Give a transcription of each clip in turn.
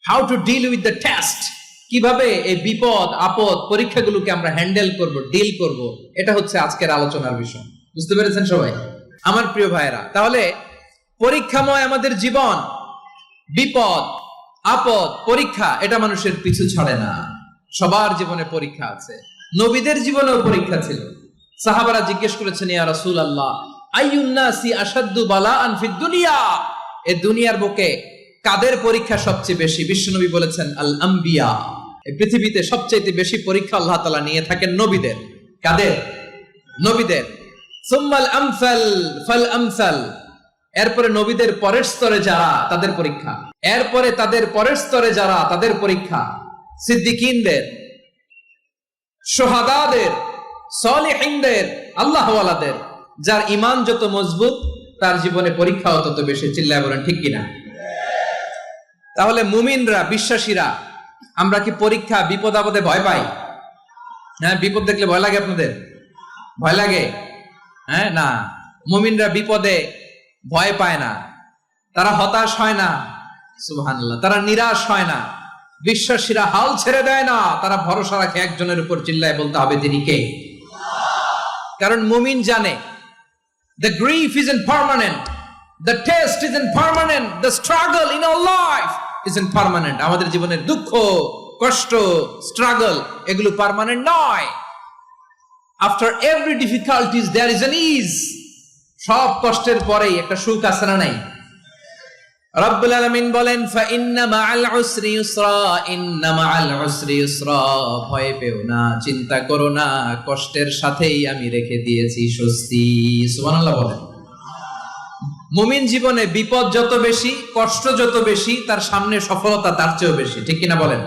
How to deal with the test, কিভাবে এই বিপদ আপদ পরীক্ষাগুলোকে আমরা হ্যান্ডেল করব, ডিল করব, এটা হচ্ছে আজকের আলোচনার বিষয়। বুঝতে পেরেছেন সবাই আমার প্রিয় ভাইয়েরা? তাহলে পরীক্ষাময় আমাদের জীবন, বিপদ আপদ পরীক্ষা, এটা মানুষের পিছু ছাড়ে না। সবার জীবনে পরীক্ষা আছে, নবীদের জীবনেও পরীক্ষা ছিল। সাহাবারা জিজ্ঞেস করেছেন, ইয়া রাসূলুল্লাহ, আইয়ুন নাসি আশাদ্দু বালাআন ফিদ দুনিয়া, এই দুনিয়ার বুকে কাদের পরীক্ষা সবচেয়ে বেশি? বিশ্বনবী বলেছেন, আল আম্বিয়া, এই পৃথিবীতে সবচেয়ে বেশি পরীক্ষা আল্লাহ তাআলা নিয়ে থাকেন নবীদের। কাদের? নবীদের। সুম্মাল আমসাল ফাল আমসাল, এরপরে নবীদের পরের স্তরে যারা তাদের পরীক্ষা, এরপরে তাদের পরের স্তরে যারা তাদের পরীক্ষা, সিদ্দিকিনদের, শুহাদাদের, সলিহিনদের, আল্লাহওয়ালাদের। যার ঈমান যত মজবুত তার জীবনে পরীক্ষাও তত বেশি। চিল্লায় বলেন ঠিক কিনা? তাহলে মুমিনরা, বিশ্বাসীরা, আমরা কি পরীক্ষা বিপদ আপদে ভয় পাই? হ্যাঁ, বিপদ দেখলে ভয় লাগে? আপনাদের ভয় লাগে? হ্যাঁ, না, মুমিনরা বিপদে ভয় পায় না, তারা হতাশ হয় না, সুবহানাল্লাহ, তারা নিরাশ হয় না। বিশ্বাসীরা হাল ছেড়ে দেয় না, তারা ভরসা রাখে একজনের উপর। চিল্লায় বলতে হবে তিনি কে? কারণ মুমিন জানে the grief isn't permanent, the test isn't permanent, the struggle in our life isn't permanent. আমাদের জীবনের দুঃখ, কষ্ট, স্ট্রাগল, এগুলো পার্মানেন্ট নয়। after every difficulties there is an ease. সব কষ্টের পরেই একটা সুখ আছে না নাই? রব্বুল আলামিন বলেন, ফা ইন্না মাআল উসরি ইউসরা, ইন্না মাআল উসরি ইউসরা, ভয় পেও না, চিন্তা করো না, কষ্টের সাথেই আমি রেখে দিয়েছি স্বস্তি। সুবহানাল্লাহ বলেন। মুমিন জীবনে বিপদ যত বেশি, কষ্ট যত বেশি, তার সামনে সফলতা তার চেয়েও বেশি। ঠিক কিনা বলেন?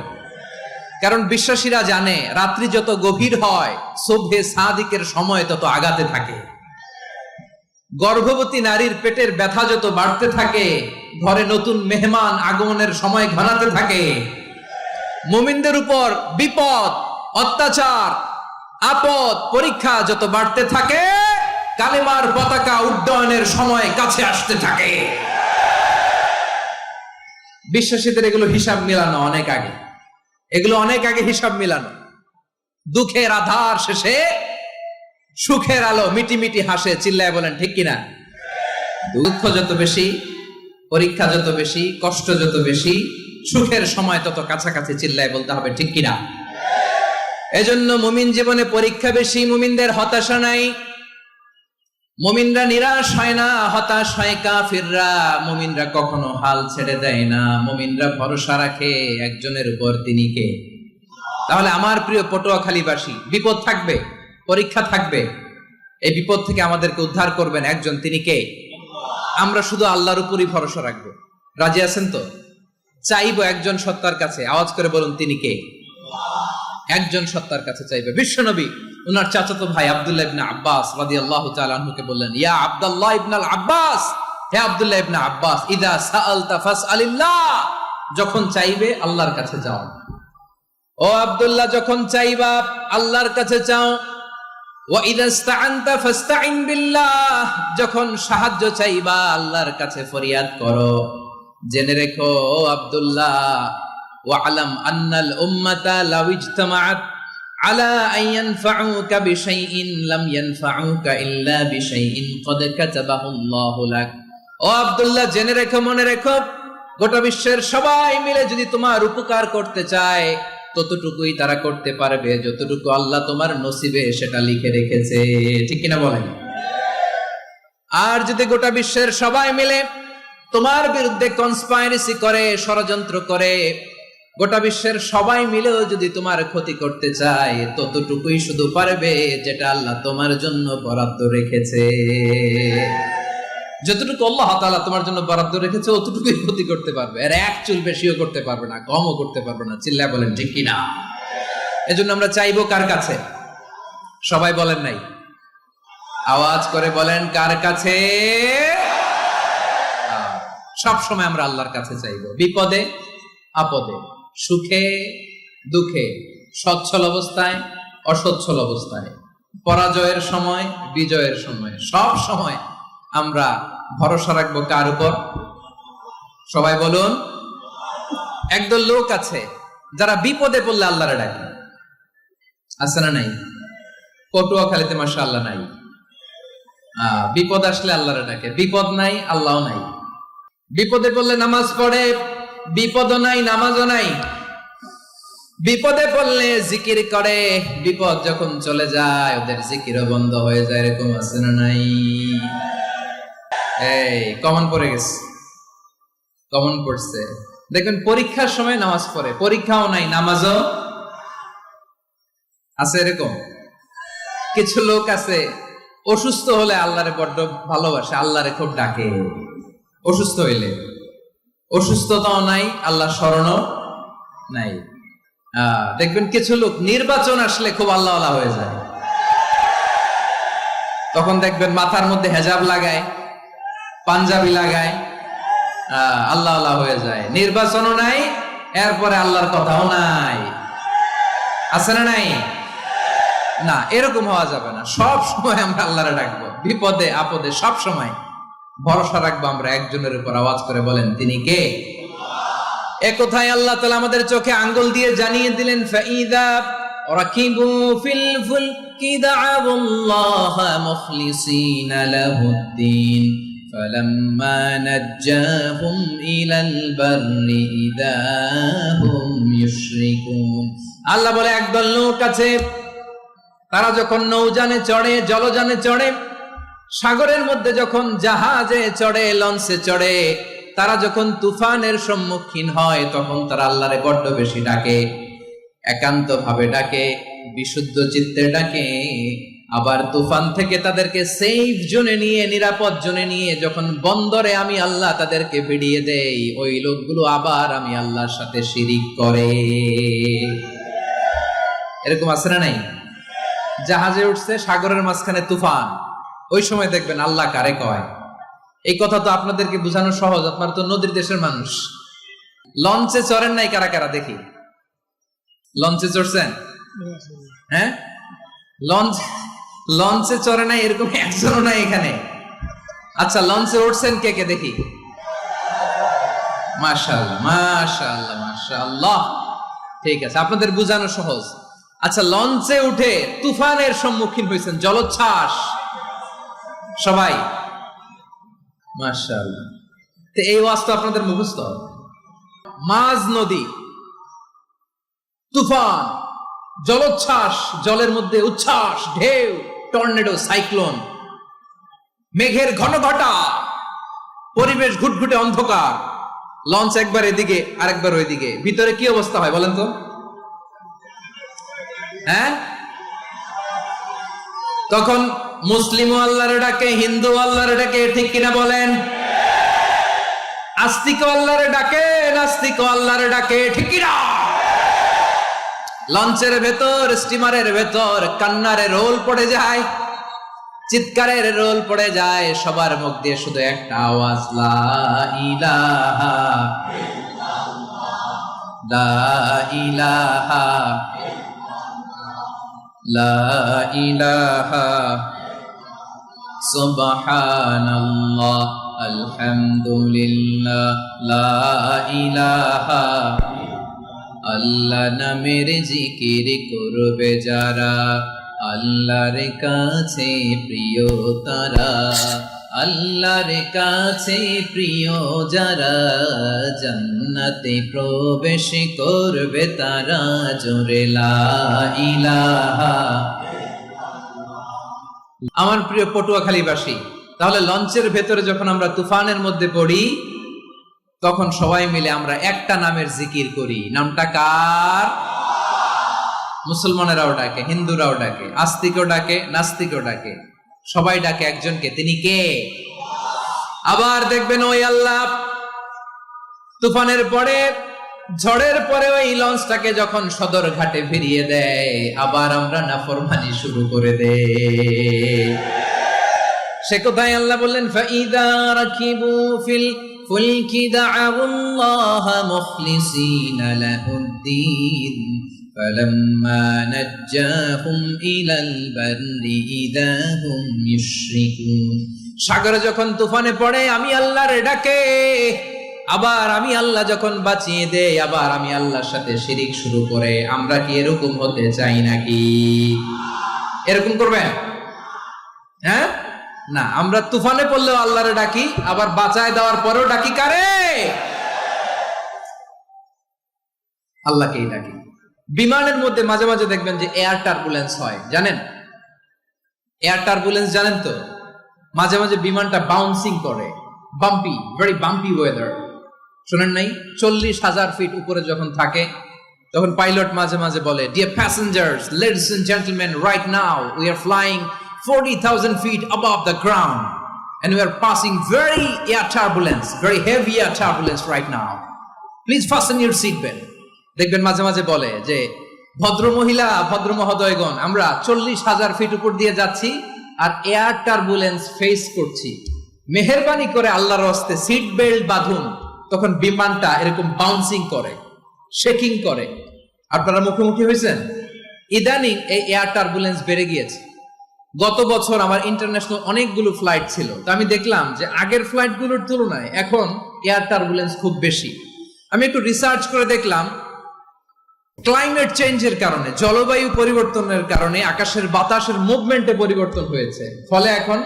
কারণ বিশ্বাসীরা জানে রাত্রি যত গভীর হয়, সুবহে সাদিকের সময় তত আগাতে থাকে। গর্ভবতী নারীর পেটের ব্যথা যত বাড়তে থাকে, ঘরে নতুন মেহমান আগমনের সময় ঘনাতে থাকে। মুমিনদের উপর বিপদ, অত্যাচার, আপদ, পরীক্ষা যত বাড়তে থাকে, কালেমার পতাকা উড্ডয়নের সময় কাছে আসতে থাকে। বিশ্বাসীদের এগুলো হিসাব মিলানো অনেক আগে, এগুলো অনেক আগে হিসাব মিলানো। দুঃখের আধার শেষে সুখের আলো মিটি মিটি হাসে। চিল্লায় বলেন ঠিক কিনা? দুঃখ যত বেশি, পরীক্ষা যত বেশি, কষ্ট যত বেশি, সুখের সময় তত কাছাকাছি। চিল্লায় বলতে হবে ঠিক কিনা? এজন্য মুমিন জীবনে পরীক্ষা বেশি, মুমিনদের হতাশা নাই, মুমিনরা নিরাশ হয় না, হতাশ হয় কাফিররা। মুমিনরা কখনো হাল ছেড়ে দেয় না, মুমিনরা ভরসা রাখে একজনের উপর, তিনি কে? তাহলে আমার প্রিয় পটুয়াখালীবাসী, বিপদ থাকবে, পরীক্ষা থাকবে, এই বিপদ থেকে আমাদেরকে উদ্ধার করবেন একজন, তিনি কে? আমরা শুধু আল্লাহর উপরই ভরসা রাখবো। রাজি আছেন তো? চাইবো একজন সত্তার কাছে। আওয়াজ করে বলুন তিনি কে? একজন সত্তার কাছে চাইবে। বিশ্বনবী ওনার চাচাতো ভাই আব্দুল্লাহ ইবনে আব্বাস রাদিয়াল্লাহু তাআলা আনহুকে বললেন, ইয়া আব্দুল্লাহ ইবনুল আব্বাস, হে আব্দুল্লাহ ইবনে আব্বাস, ইযা সাআলতা ফাসআলিল্লাহ, যখন চাইবে আল্লাহর কাছে যাও। ও আব্দুল্লাহ, যখন চাইবা আল্লাহর কাছে চাও। ওয়া ইযা ইসতাআনতা ফাসতাইন বিল্লাহ, যখন সাহায্য চাইবা আল্লাহর কাছে ফরিয়াদ করো। জেনে রেখো ও আব্দুল্লাহ, ওয়া'লাম আন্নাল উম্মাতা লাউ ইজতামাআত আলা আন ইয়ানফাউকা বিশাইইন লাম ইয়ানফাউকা ইল্লা বিশাইইন ক্বাদ কাতাবাহু আল্লাহু লাক। ও আব্দুল্লাহ, জেনে রেখো, মনে রেখো, গোটা বিশ্বের সবাই মিলে যদি তোমার উপকার করতে চায়, ততটুকুই তারা করতে পারবে যতটুকু আল্লাহ তোমার নসিবে সেটা লিখে রেখেছে। ঠিক কিনা বলেন? আর যদি গোটা বিশ্বের সবাই মিলে তোমার বিরুদ্ধে কনস্পাইরেসি করে, ষড়যন্ত্র করে, গোটা বিশ্বের সবাই মিলেও যদি তোমার ক্ষতি করতে চায়, ততটুকুই শুধু পারবে যেটা আল্লাহ তোমার জন্য বরাদ্দ রেখেছে। যতটুকু আল্লাহ তাআলা তোমার জন্য বরাদ্দ রেখেছে অতটুকুই ক্ষতি করতে পারবে, আর এক চুল বেশিও করতে পারবে না, কমও করতে পারবে না। চিল্লায় বলেন ঠিক কিনা? এজন্য আমরা চাইবো কার কাছে? সবাই বলেন নাই, আওয়াজ করে বলেন কার কাছে? সব সময় আমরা আল্লাহর কাছে চাইবো, বিপদে আপদে, সুখে দুঃখে, সচ্ছল অবস্থায় অসচ্ছল অবস্থায়, পরাজয়ের সময় বিজয়ের সময়, সব সময় আমরা ভরসা রাখবো কার উপর? সবাই বলুন একদল লোক আছে যারা বিপদে পড়লে আল্লাহরে ডাকে, আছে না নাই? পটুয়াখালীতে মাশাআল্লাহ নাই। বিপদ আসলে আল্লাহরে ডাকে, বিপদ নাই আল্লাহও নাই। বিপদে পড়লে নামাজ পড়ে, বিপদও নাই নামাজও নাই। বিপদে পড়লে জিকির করে, বিপদ যখন চলে যায় ওদের জিকিরও বন্ধ হয়ে যায়। এরকম আছে না নাই? এই কমন পড়ে গেছে, কমন পড়ছে। দেখবেন পরীক্ষার সময় নামাজ পড়ে, পরীক্ষাও নাই নামাজও আছে। এরকম কিছু লোক আছে অসুস্থ হলে আল্লাহরে বড্ড ভালোবাসে, আল্লাহরে খুব ডাকে। অসুস্থ হইলে অসুস্থতাও নাই, আল্লাহ স্মরণও নাই। দেখবেন কিছু লোক নির্বাচন আসলে খুব আল্লাহওয়ালা হয়ে যায়। তখন দেখবেন মাথার মধ্যে হেজাব লাগায়, পাঞ্জাবি লাগায়, আল্লাহওয়ালা হয়ে যায়। নির্বাচনও নাই, এরপরে আল্লাহর কথাও নাই। আছে না নাই? না, এরকম হওয়া যাবে না। সব সময় আমরা আল্লাহরে ডাকবো, বিপদে আপদে সব সময় ভরসা রাখবো আমরা একজনের উপর। আওয়াজ করে বলেন, তিনি কে? এ কথায় আল্লাহ তাআলা আমাদের চোখে আঙ্গুল দিয়ে জানিয়ে দিলেন, ফাইদা রাকিবু ফিল ফুলকি দা'আবুল্লাহা মুখলিসিনা লাহুদ্দিন ফালাম্মা নাজ্জাহুম ইলাল বাররি ইযা হুম ইউশরিকুন। আল্লাহ বলে একদল লোক আছে, তারা যখন নৌযানে চড়ে, জলযানে চড়ে, সাগরের মধ্যে যখন জাহাজে চড়ে, লঞ্চে চড়ে, তারা যখন তুফানের সম্মুখীন হয় তখন তারা আল্লাহরে বড্ড বেশি ডাকে, একান্ত ভাবে ডাকে, বিশুদ্ধ চিত্তে ডাকে। আবার তুফান থেকে তাদেরকে সেফ জোনে নিয়ে, নিরাপদ জোনে নিয়ে যখন বন্দরে আমি আল্লাহ তাদেরকে ভিড়িয়ে দেই, ওই লোকগুলো আবার আমি আল্লাহর সাথে শিরিক করে। এরকম আছে না নাই? জাহাজে উঠছে, সাগরের মাঝখানে তুফান, ওই সময় দেখবেন আল্লাহ কারে কয়। এই কথা তো আপনাদেরকে বোঝানো সহজ, আপনারা তো নদীর দেশের মানুষ। লঞ্চে চড়েন নাই কারা কারা? দেখি, লঞ্চে চড়ছেন? হ্যাঁ, লঞ্চে চড়ে নাই এরকম একজনও নাই এখানে। আচ্ছা, লঞ্চে উঠছেন কে কে? দেখি। মাশাআল্লাহ মাশাআল্লাহ মাশাআল্লাহ, ঠিক আছে, আপনাদের বোঝানো সহজ। আচ্ছা, লঞ্চে উঠে তুফানের সম্মুখীন হয়েছেন, জলোচ্ছ্বাস সবাই? মাশাআল্লাহ। তো এই ওয়াজ তো আপনাদের মুখস্থ। মাঝ নদী, তুফান, জলোচ্ছ্বাস, জলের মধ্যে উচ্ছ্বাস, ঢেউ, টর্নেডো, সাইক্লোন, মেঘের ঘনঘটা, পরিবেশ ঘুটঘুটে অন্ধকার, লঞ্চ একবার এদিকে আরেকবার ওইদিকে, ভিতরে কি অবস্থা হয় বলেন তো? হ্যাঁ, তখন মুসলিম আল্লাহর ডাকে, হিন্দু আল্লাহর ডাকে, ঠিক কিনা বলেন? আস্তিক আল্লাহর ডাকে, নাস্তিক আল্লাহর ডাকে, ঠিক কিনা? লঞ্চের ভেতর, স্টিমারের ভেতর কান্নারে রোল পড়ে যায়, চিৎকারের রোল পড়ে যায়, সবার মুখ দিয়ে শুধু একটা আওয়াজ, লা ইলাহা ইল্লাল্লাহ, লা ইলাহা লা ইলাহা সুবহানাল্লাহ আলহামদুলিল্লাহ লা ইলাহা। আল্লাহ নামের জিকির করবে যারা, আল্লাহর কাছে প্রিয় তারা, আল্লাহর কাছে প্রিয় যারা, জান্নাতে প্রবেশ করবে তারা, জোরে লা ইলাহা। আমার প্রিয় পটুয়াখালীবাসী, তাহলে লঞ্চের ভেতরে যখন আমরা তুফানের মধ্যে পড়ি তখন সবাই মিলে আমরা একটা নামের জিকির করি। নামটা কার? মুসলমানেরাও ডাকে, হিন্দুরাও ডাকে, আস্তিকও ডাকে, নাস্তিকও ডাকে, সবাই ডাকে একজনকে, তিনি কে? আবার দেখবেন ওই আল্লাহ তুফানের পরে, ঝড়ের পরে ওই লঞ্চটাকে যখন সদর ঘাটে ফিরিয়ে দেয়, আবার আমরা নাফরমানি শুরু করে দেই। সে কোথায় আল্লাহ বললেন, ফাইদা রাকিবু ফিল ফুলকি দা'আবুল্লাহা মুখলিসিনা লাহুদ্দিন ফালাম্মা নাজ্জাহুম ইলাল বাররি ইযা হুম ইউশরিকুন। সাগরে যখন তুফানে পড়ে আমি আল্লাহর ডাকে, আবার আমি আল্লাহ যখন বাঁচিয়ে দেই, আবার আমি আল্লাহর সাথে শিরিক শুরু করে। আমরা কি এরকম হতে চাই নাকি? এরকম করবেন? হ্যাঁ না, আমরা তুফানে পড়লেও আল্লাহরে ডাকি, আবার বাঁচায় দেওয়ার পরেও ডাকি কারে? আল্লাহকেই ডাকি। বিমানের মধ্যে মাঝে মাঝে দেখবেন যে এয়ার টার্বুলেন্স হয়, জানেন? এয়ার টার্বুলেন্স জানেন তো? মাঝে মাঝে বিমানটা বাউন্সিং করে, বাম্পি, ভেরি বাম্পি ওয়েদার। শোনেন নাই? 40,000 ফিট উপরে যখন থাকে তখন পাইলট মাঝে মাঝে বলে, dear passengers, ladies and gentleman, right now we are flying 40,000 feet above the ground and we are passing very air turbulence, very heavy air turbulence right now. Please fasten your seat belt. দেখবেন মাঝে মাঝে বলে যে, ভদ্র মহিলা, ভদ্র মহোদয়গণ, আমরা 40,000 ফিট উপর দিয়ে যাচ্ছি আর এয়ার টার্বুলেন্স ফেস করছি, মেহেরবানি করে আল্লাহর হস্তে সিট বেল্ট বাঁধুন। তখন বিমানটা এরকম বাউন্সিং করে, শেকিং করে। আপনারা মুখোমুখি হয়েছেন? ইদানিং এই এয়ার টার্বুলেন্স বেড়ে গিয়েছে। গত বছর আমার ইন্টারন্যাশনাল অনেকগুলো ফ্লাইট ছিল, তো আমি দেখলাম যে আগের ফ্লাইটগুলোর তুলনায় এখন এয়ার টার্বুলেন্স খুব বেশি। আমি একটু রিসার্চ করে দেখলাম, ক্লাইমেট চেঞ্জের কারণে, জলবায়ু পরিবর্তনের কারণে আকাশের বাতাসের মুভমেন্টে পরিবর্তন হয়েছে, ফলে এখন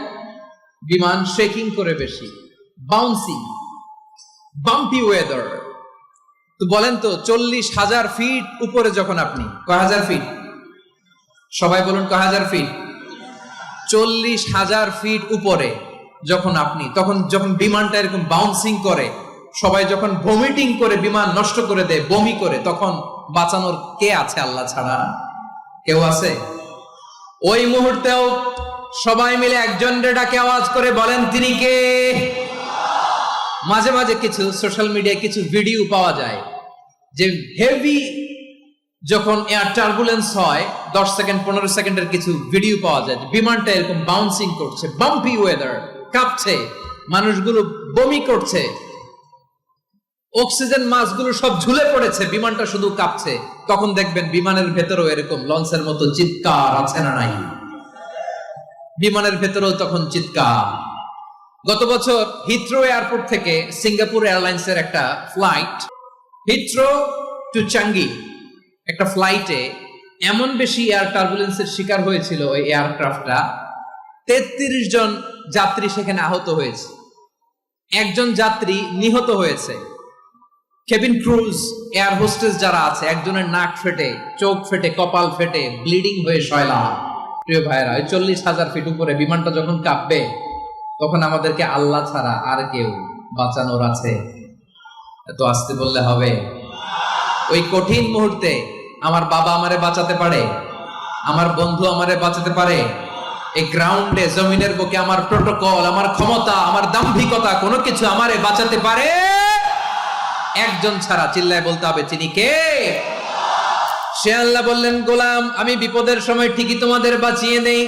বিমান শেকিং করে বেশি, বাউন্সিং, বাম্পি ওয়েদার। তো বলেন তো, 40,000 ফিট উপরে যখন আপনি, কয় হাজার ফিট? সবাই বলুন, কয় হাজার ফিট? 40,000 ফিট উপরে যখন আপনি, তখন যখন বিমানটা এরকম বাউন্সিং করে, সবাই যখন ভমিটিং করে বিমান নষ্ট করে দেয়, বমি করে, তখন বাঁচানোর কে আছে আল্লাহ ছাড়া? কেউ আছে? ওই মুহূর্তেও সবাই মিলে একজনের ডাকে আওয়াজ করে বলেন, তিনি কে? মাঝে মাঝে কিছু সোশ্যাল মিডিয়ায় কিছু ভিডিও পাওয়া যায় যে হেভি যখন এয়ার টার্বুলেন্স হয়, 10 সেকেন্ড 15 সেকেন্ডের কিছু ভিডিও পাওয়া যায়, বিমানটা এরকম বাউন্সিং করছে, বাম্পি ওয়েদার, কাঁপছে, মানুষগুলো বমি করছে, অক্সিজেন মাস্কগুলো সব ঝুলে পড়েছে, বিমানটা শুধু কাঁপছে। তখন দেখবেন বিমানের ভেতরেও এরকম লঞ্চের মতো চিৎকার আছে না নাই? বিমানের ভেতরেও তখন চিৎকার। গত বছর হিথ্রো এয়ারপোর্ট থেকে সিঙ্গাপুর এয়ারলাইন্সের একটা ফ্লাইট, হিথ্রো টু চাঙ্গি, একটা ফ্লাইটে এমন বেশি এয়ার টার্বুলেন্সের শিকার হয়েছিল ওই এয়ারক্রাফটটা, 33 জন যাত্রী সেখানে আহত হয়েছে, একজন যাত্রী নিহত হয়েছে। কেবিন ক্রুজ, এয়ার হোস্টেস যারা আছে, একজনের নাক ফেটে, চোখ ফেটে, কপাল ফেটে, ব্লিডিং হয়ে শয়লা। প্রিয় ভাইরা, ওই 40,000 ফিট উপরে বিমানটা যখন কাঁপবে, তখন আমাদেরকে আল্লাহ ছাড়া আর কেউ বাঁচানোর আছে? এত আসতে বললে হবে? ওই কঠিন মুহূর্তে আমার বাবা আমারে বাঁচাতে পারে, আমার বন্ধু আমারে বাঁচাতে পারে। এই গ্রাউন্ডে, জমিনের বুকে আমার প্রোটোকল, আমার ক্ষমতা, আমার দাম্ভিকতা, কোনো কিছু আমারে বাঁচাতে পারে? একজন ছাড়া। চিল্লায় বলতে হবে, তিনি কে? সে আল্লাহ বললেন, গোলাম, আমি বিপদের সময় ঠিকই তোমাদের বাঁচিয়ে নেই।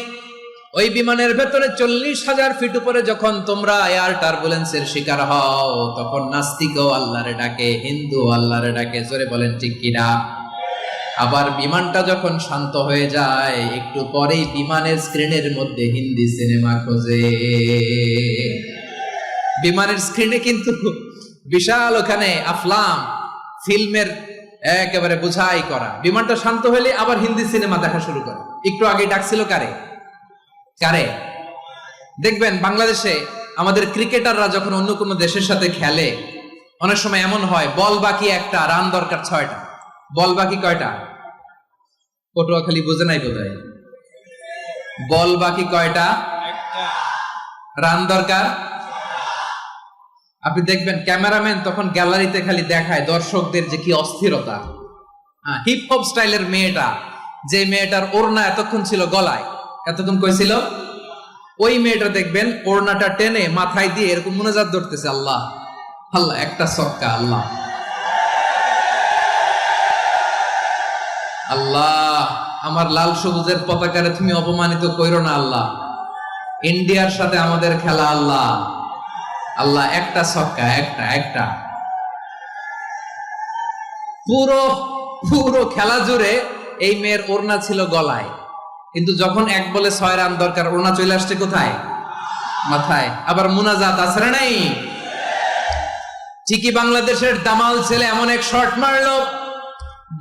ওই বিমানের ভেতরে 40,000 ফিট উপরে যখন তোমরা এয়ার টার্বুলেন্সের শিকার হও, তখন নাস্তিকও আল্লাহরে ডাকে, হিন্দু আল্লাহরে ডাকে। জোরে বলেন ঠিক কিনা? আবার বিমানটা যখন শান্ত হয়ে যায়, একটু পরেই বিমানের স্ক্রিনের মধ্যে হিন্দি সিনেমা খোঁজে। বিমানের স্ক্রিনে কিন্তু বিশাল ওখানে আফলাম ফিল্মের একেবারে বোঝাই করা। বিমানটা শান্ত হলে আবার হিন্দি সিনেমা দেখা শুরু করে। একটু আগে ডাকছিল কারে? কারে? দেখবেন বাংলাদেশে আমাদের ক্রিকেটাররা যখন অন্য কোনো দেশের সাথে খেলে, অনেক সময় এমন হয়, বল বাকি একটা, রান দরকার 6টা। বল বাকি কয়টা? পটুয়াখালী বোঝে নাই বোধহয়। বল বাকি কয়টা? রান দরকার। আপনি দেখবেন ক্যামেরাম্যান তখন গ্যালারিতে খালি দেখায় দর্শকদের যে কি অস্থিরতা। হিপ হপ স্টাইলের মেয়েটা, যে মেয়েটার ওড়না এতক্ষণ ছিল গলায়, এতক্ষণ কইছিল, ওই মেয়েটা দেখবেন ওড়নাটা টেনে মাথায় দিয়ে এরকম মুনাজাত ধরতেছে, আল্লাহ আল্লাহ, একটা সক্কা, আল্লাহ আল্লাহ, আমার লাল সবুজের পতাকারে তুমি অপমানিত কইরো না আল্লাহ, ইন্ডিয়ার সাথে আমাদের খেলা আল্লাহ আল্লাহ, একটা সক্কা, একটা একটা। পুরো পুরো খেলা জুড়ে এই মেয়ের ওড়না ছিল গলায়, কিন্তু যখন 1 বলে 6 রান দরকার, ওড়না চলে আসছে কোথায়? মাথায়। আবার মুনাজাত আছে না নাই? ঠিকই বাংলাদেশের দামাল ছেলে এমন এক শট মারলো,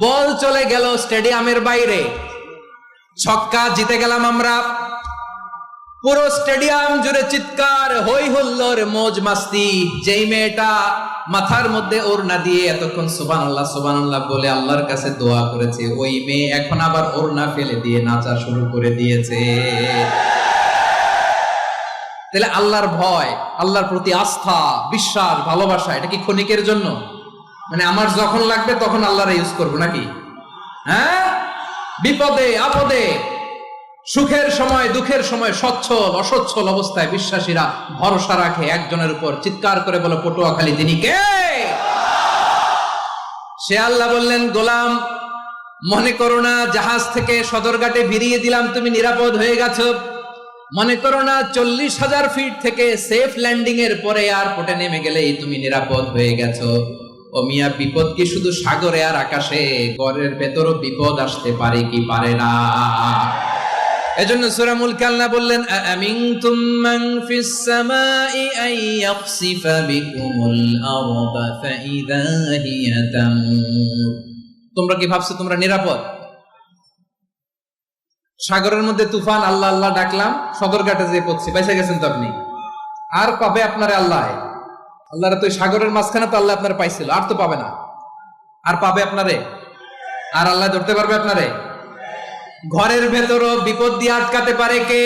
বল চলে গেল স্টেডিয়ামের বাইরে, ছক্কা, জিতে গেলাম আমরা। পুরো স্টেডিয়াম জুড়ে চিৎকার, হই হুল্লোড়, মৌজ মাস্তি। যেই মেয়েটা মাথার মধ্যে ওড়না দিয়ে এতক্ষণ সুবহানাল্লাহ সুবহানাল্লাহ বলে আল্লাহর কাছে দোয়া করেছে, ওই মেয়ে এখন আবার ওড়না ফেলে দিয়ে নাচা শুরু করে দিয়েছে। তাহলে আল্লাহর ভয়, আল্লাহর প্রতি আস্থা, বিশ্বাস, ভালোবাসা, এটা কি ক্ষণিকের জন্য? মানে আমার যখন লাগবে তখন আল্লাহর ইউজ করবো নাকি? হ্যাঁ, বিপদে আপদে, সুখের সময় দুঃখের সময়, সচ্ছল অসচ্ছল অবস্থায় বিশ্বাসীরা ভরসা রাখে একজনের উপর। চিৎকার করে বলো, পটুয়াখালী তিনি কে? সে আল্লাহ বললেন, গোলাম মনে করো না জাহাজ থেকে সদরঘাটে ভিড়িয়ে দিলাম, তুমি নিরাপদ হয়ে গেছো। মনে করো না 40,000 ফিট থেকে সেফ ল্যান্ডিং এর পরে এয়ারপোর্টে নেমে গেলেই তুমি নিরাপদ হয়ে গেছো। ও মিয়া, বিপদ কি শুধু সাগরে আর আকাশে? ঘরের ভেতরও বিপদ আসতে পারে কি পারে না? এজন্য সূরা মুলক আল্লাহ বললেন, আমিনতুম মান ফিস সামাই আন ইয়াখসিফা বিকুমুল আরদা ফাইযা হিয়া তামুর। তোমরা কি ভাবছো তোমরা নিরাপদ? সাগরের মধ্যে তুফান, আল্লাহ আল্লাহ ডাকলাম, সদরঘাটে যেয়ে পড়ছি, বেঁচে গেছেন তো আপনি। আর পাবে আপনারে আল্লাহ? আল্লাহরে তো সাগরের মাঝখানে তো আল্লাহ আপনারে পাইছিল, আর তো পাবে না। আর পাবে আপনারে? আর আল্লাহ ধরতে পারবে আপনারে? ঘরের ভেতরও বিপদ দিয়ে আটকাতে পারে কে?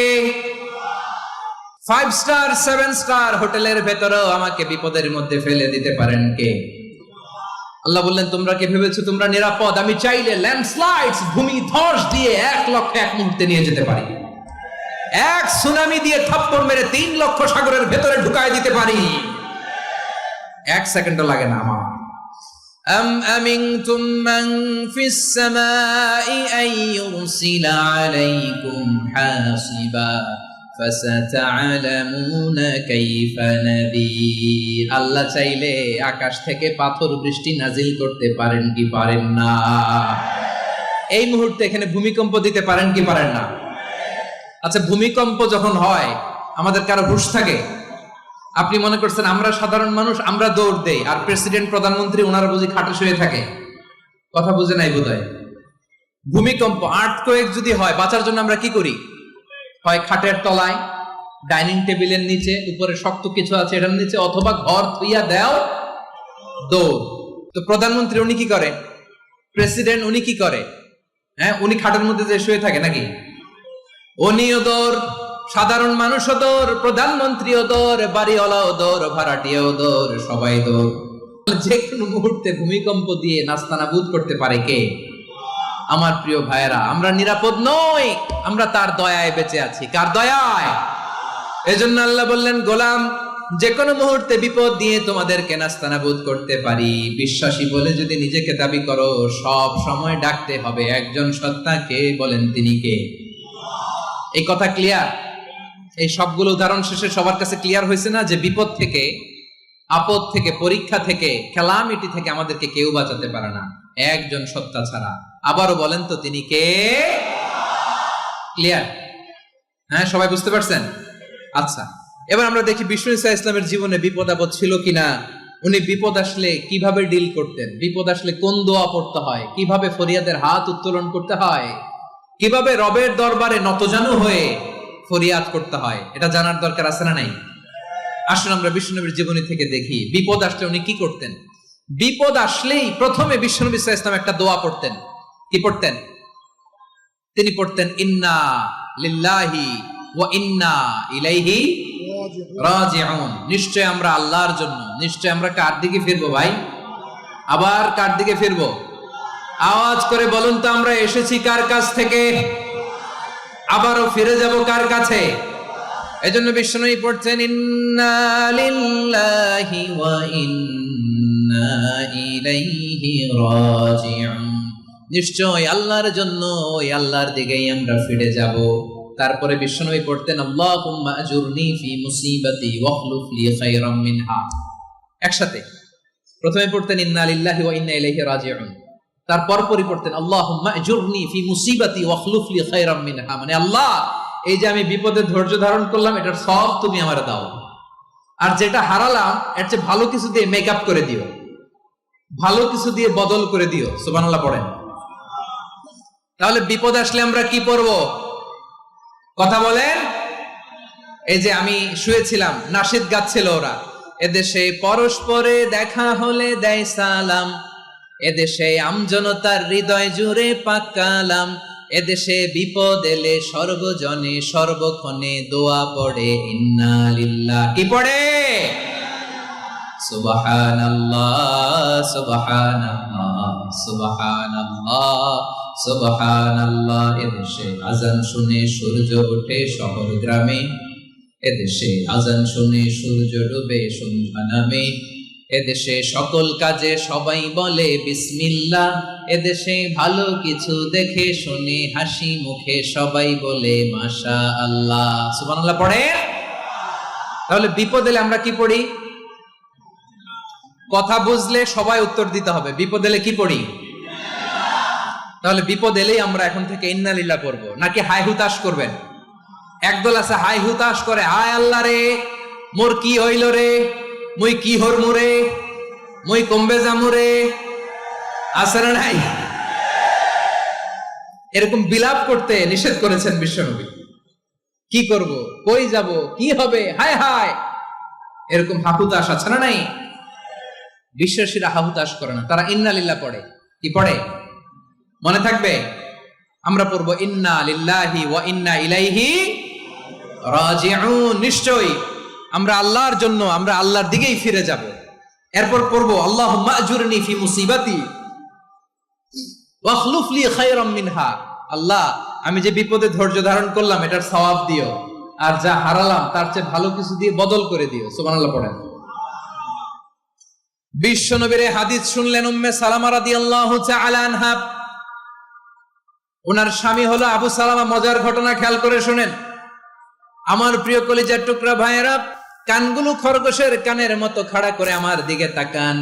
5 স্টার 7 স্টার হোটেলের ভেতরও আমাকে বিপদের মধ্যে ফেলে দিতে পারেন কে? আল্লাহ বললেন, তোমরা কি ভেবেছো তোমরা নিরাপদ? আমি চাইলে ল্যান্ডস্লাইডস, ভূমি ধস দিয়ে 1 লক্ষ এক মুহূর্তে নিয়ে যেতে পারি। এক সুনামি দিয়ে থাপ্পড় মেরে 3 লক্ষ সাগরের ভেতরে ঢুকায় দিতে পারি। 1 সেকেন্ডও লাগে না আমার। أم أمنتم من في السماء أن يرسل عليكم حاصبا فستعلمون كيف نذير। আল্লাহ চাইলে আকাশ থেকে পাথর বৃষ্টি নাজিল করতে পারেন কি পারেন না? এই মুহূর্তে এখানে ভূমিকম্প দিতে পারেন কি পারেন না? আচ্ছা, ভূমিকম্প যখন হয় আমাদের কারো হুঁশ থাকে? আপনি মনে করছেন আমরা সাধারণ মানুষ, আমরা দৌড় দেই, আর প্রেসিডেন্ট প্রধানমন্ত্রী ওনারা বুঝি খাটে শুয়ে থাকে? কথা বুঝে নাই বোধহয়। ভূমিকম্প, আর্থকোয়েক যদি হয়, বাঁচার জন্য আমরা কি করি? হয় খাটের তলায়, ডাইনিং টেবিলের নিচে, উপরে শক্ত কিছু আছে এটার নিচে, অথবা ঘর থুইয়া দেও দৌড়। তো প্রধানমন্ত্রী উনি কি করে? প্রেসিডেন্ট উনি কি করে? হ্যাঁ, উনি খাটের মধ্যে যে শুয়ে থাকে নাকি? উনিও দৌড়, সাধারণ মানুষও দৌড়, প্রধানমন্ত্রীও দৌড়, বাড়িওয়ালাও দৌড়, ভাড়াটিয়াও দৌড়, সবাই দৌড়। যে কোনো মুহূর্তে ভূমিকম্প দিয়ে নাস্তানাবুদ করতে পারে কে? আমার প্রিয় ভাইয়েরা, আমরা নিরাপদ নই, আমরা তার দয়ায় বেঁচে আছি। কার দয়ায়? এজন্য আল্লাহ বললেন, গোলাম যে কোনো মুহূর্তে বিপদ দিয়ে তোমাদেরকে নাস্তানাবুদ করতে পারি। বিশ্বাসী বলে যদি নিজেকে দাবি করো, সব সময় ডাকতে হবে একজন সত্তাকে। বলেন তিনি কে? এই কথা ক্লিয়ার? এই সবগুলো উদাহরণ শেষে সবার কাছে ক্লিয়ার হয়েছে না যে বিপদ থেকে, আপদ থেকে, পরীক্ষা থেকে, ক্যালামিটি থেকে আমাদেরকে কেউ বাঁচাতে পারে না একজন সত্তা ছাড়া। আবারও বলেন তো তিনি কে? ক্লিয়ার? হ্যাঁ, সবাই বুঝতে পারছেন? আচ্ছা, এবার আমরা দেখি বিষ্ণু ঈসা ইসলামের জীবনে বিপদ আপদ ছিল কিনা। উনি বিপদ আসলে কিভাবে ডিল করতেন, বিপদ আসলে কোন দোয়া পড়তে হয়, কিভাবে ফরিয়াদের হাত উত্তোলন করতে হয়, কিভাবে রবের দরবারে নতজানু হয়ে ফরিয়াদ করতে হয়, এটা জানার দরকার আছে না নাই? আসলে আমরা বিশ্বনবীর জীবনী থেকে দেখি বিপদ আসলে উনি কি করতেন। বিপদ আসলেই প্রথমে বিশ্বনবী সাল্লাল্লাহু আলাইহি ওয়াসাল্লাম একটা দোয়া পড়তেন। কি পড়তেন? তিনি পড়তেন, ইন্না লিল্লাহি ওয়া ইন্না ইলাইহি রাজিউন। নিশ্চয় আমরা আল্লাহর জন্য, নিশ্চয় আমরা কার দিকে ফিরবো ভাই? আবার কার দিকে ফিরবো? আওয়াজ করে বলুন তো, আমরা এসেছি কার কাছ থেকে, আবারও ফিরে যাব কার কাছে? এজন্য বিষ্ণুই পড়ছেন, ইন্না লিল্লাহি ওয়া ইন্না ইলাইহি রাজিউন। নিশ্চয় আল্লাহর জন্য, ওই আল্লাহর দিকেই আমরা ফিরে যাব। তারপরে বিষ্ণুই পড়তেন, আল্লাহুম্মা আজুরনি ফি মুসিবাতি ওয়াখলুফ লি খায়রাম মিনহা। একসাথে প্রথমে পড়তেন ইন্না লিল্লাহি ওয়া ইন্না ইলাইহি রাজিউন, তারপর পড়তেন আল্লাহুম্মা আজুরনি ফি মুসিবাতি ওয়াখলুফ লি খায়রাম মিনহা। মানে আল্লাহ, এই যে আমি বিপদে ধৈর্য ধারণ করলাম, এটার সব তুমি আমারে দাও। আর যেটা হারালাম এর চেয়ে ভালো কিছু দিয়ে মেকআপ করে দিও, ভালো কিছু দিয়ে বদল করে দিও। সুবহানাল্লাহ পড়েন। তাহলে বিপদ আসলে আমরা কি পড়ব? কথা বলেন। এই যে আমি শুয়েছিলাম, নাশিদ গাচ্ছিল ওরা, এদেশে পরস্পরে দেখা হলে দেয় সালাম, এদেশে আমজনতার হৃদয় জুড়ে পাক কালাম, এদেশে বিপদ এলে সর্বজনে সর্বক্ষণে দোয়া পড়ে ইন্না লিল্লাহ। কি পড়ে? সুবহানাল্লাহ সুবহানাল্লাহ সুবহানাল্লাহ সুবহানাল্লাহ। এদেশে আজান শুনে সূর্য ওঠে শহর গ্রামে, এদেশে আজান শুনে সূর্য ডুবে সন্ধ্যা নামে, এদেশে সকল কাজে সবাই বলে বিসমিল্লাহ, এদেশে ভালো কিছু দেখে শুনে হাসি মুখে সবাই বলে মাশাআল্লাহ। সুবহানাল্লাহ পড়ে। তাহলে বিপদ এলে আমরা কি পড়ি? কথা বুঝলে সবাই উত্তর দিতে হবে। বিপদ এলে কি পড়ি? তাহলে বিপদ এলেই আমরা এখন থেকে ইন্না লিল্লাহ পড়বো, নাকি হাই হুতাশ করবেন? একদল আছে হাই হুতাশ করে, হায় আল্লাহ রে মোর কি হইল রে, মুই কি হরমু রে, মুই কমবে যামু রে, আছে না নাই? এরকম বিলাপ করতে নিষেধ করেছেন বিশ্বনবী। কি করব, কই যাব, কি হবে, হায় হায়, এরকম হাহুতাশ আছে না নাই? বিশ্বাসীরা হাহুতাশ করে না, তারা ইন্না লিল্লাহ পড়ে। কি পড়ে মনে থাকবে? আমরা পড়বো ইন্না লিল্লাহি ওয়া ইন্না ইলাইহি রাজিউন। নিশ্চয়ই আমরা আল্লাহর জন্য, আমরা আল্লাহর দিকেই ফিরে যাব। এরপর পড়বো আল্লাহুম্মা আজুরনি ফি মুসিবাতি ওয়া আখলুফ লি খায়রাম মিনহা। আল্লাহ, আমি যে বিপদে ধৈর্য ধারণ করলাম এটার সওয়াব দিও, আর যা হারালাম তার চেয়ে ভালো কিছু দিয়ে বদল করে দিও। সুবহানাল্লাহ পড়েন। বিশ্বনবীর হাদিস শুনলেন উম্মে সালামা রাদিয়াল্লাহু তাআলা আনহা। ওনার স্বামী হলো আবু সালামা। মজার ঘটনা খেয়াল করে শুনেন আমার প্রিয় কলিজার টুকরা ভাইয়েরা। কানগুলো খরগোশের কানের মতো খাড়া করে আমার দিকে তাকান।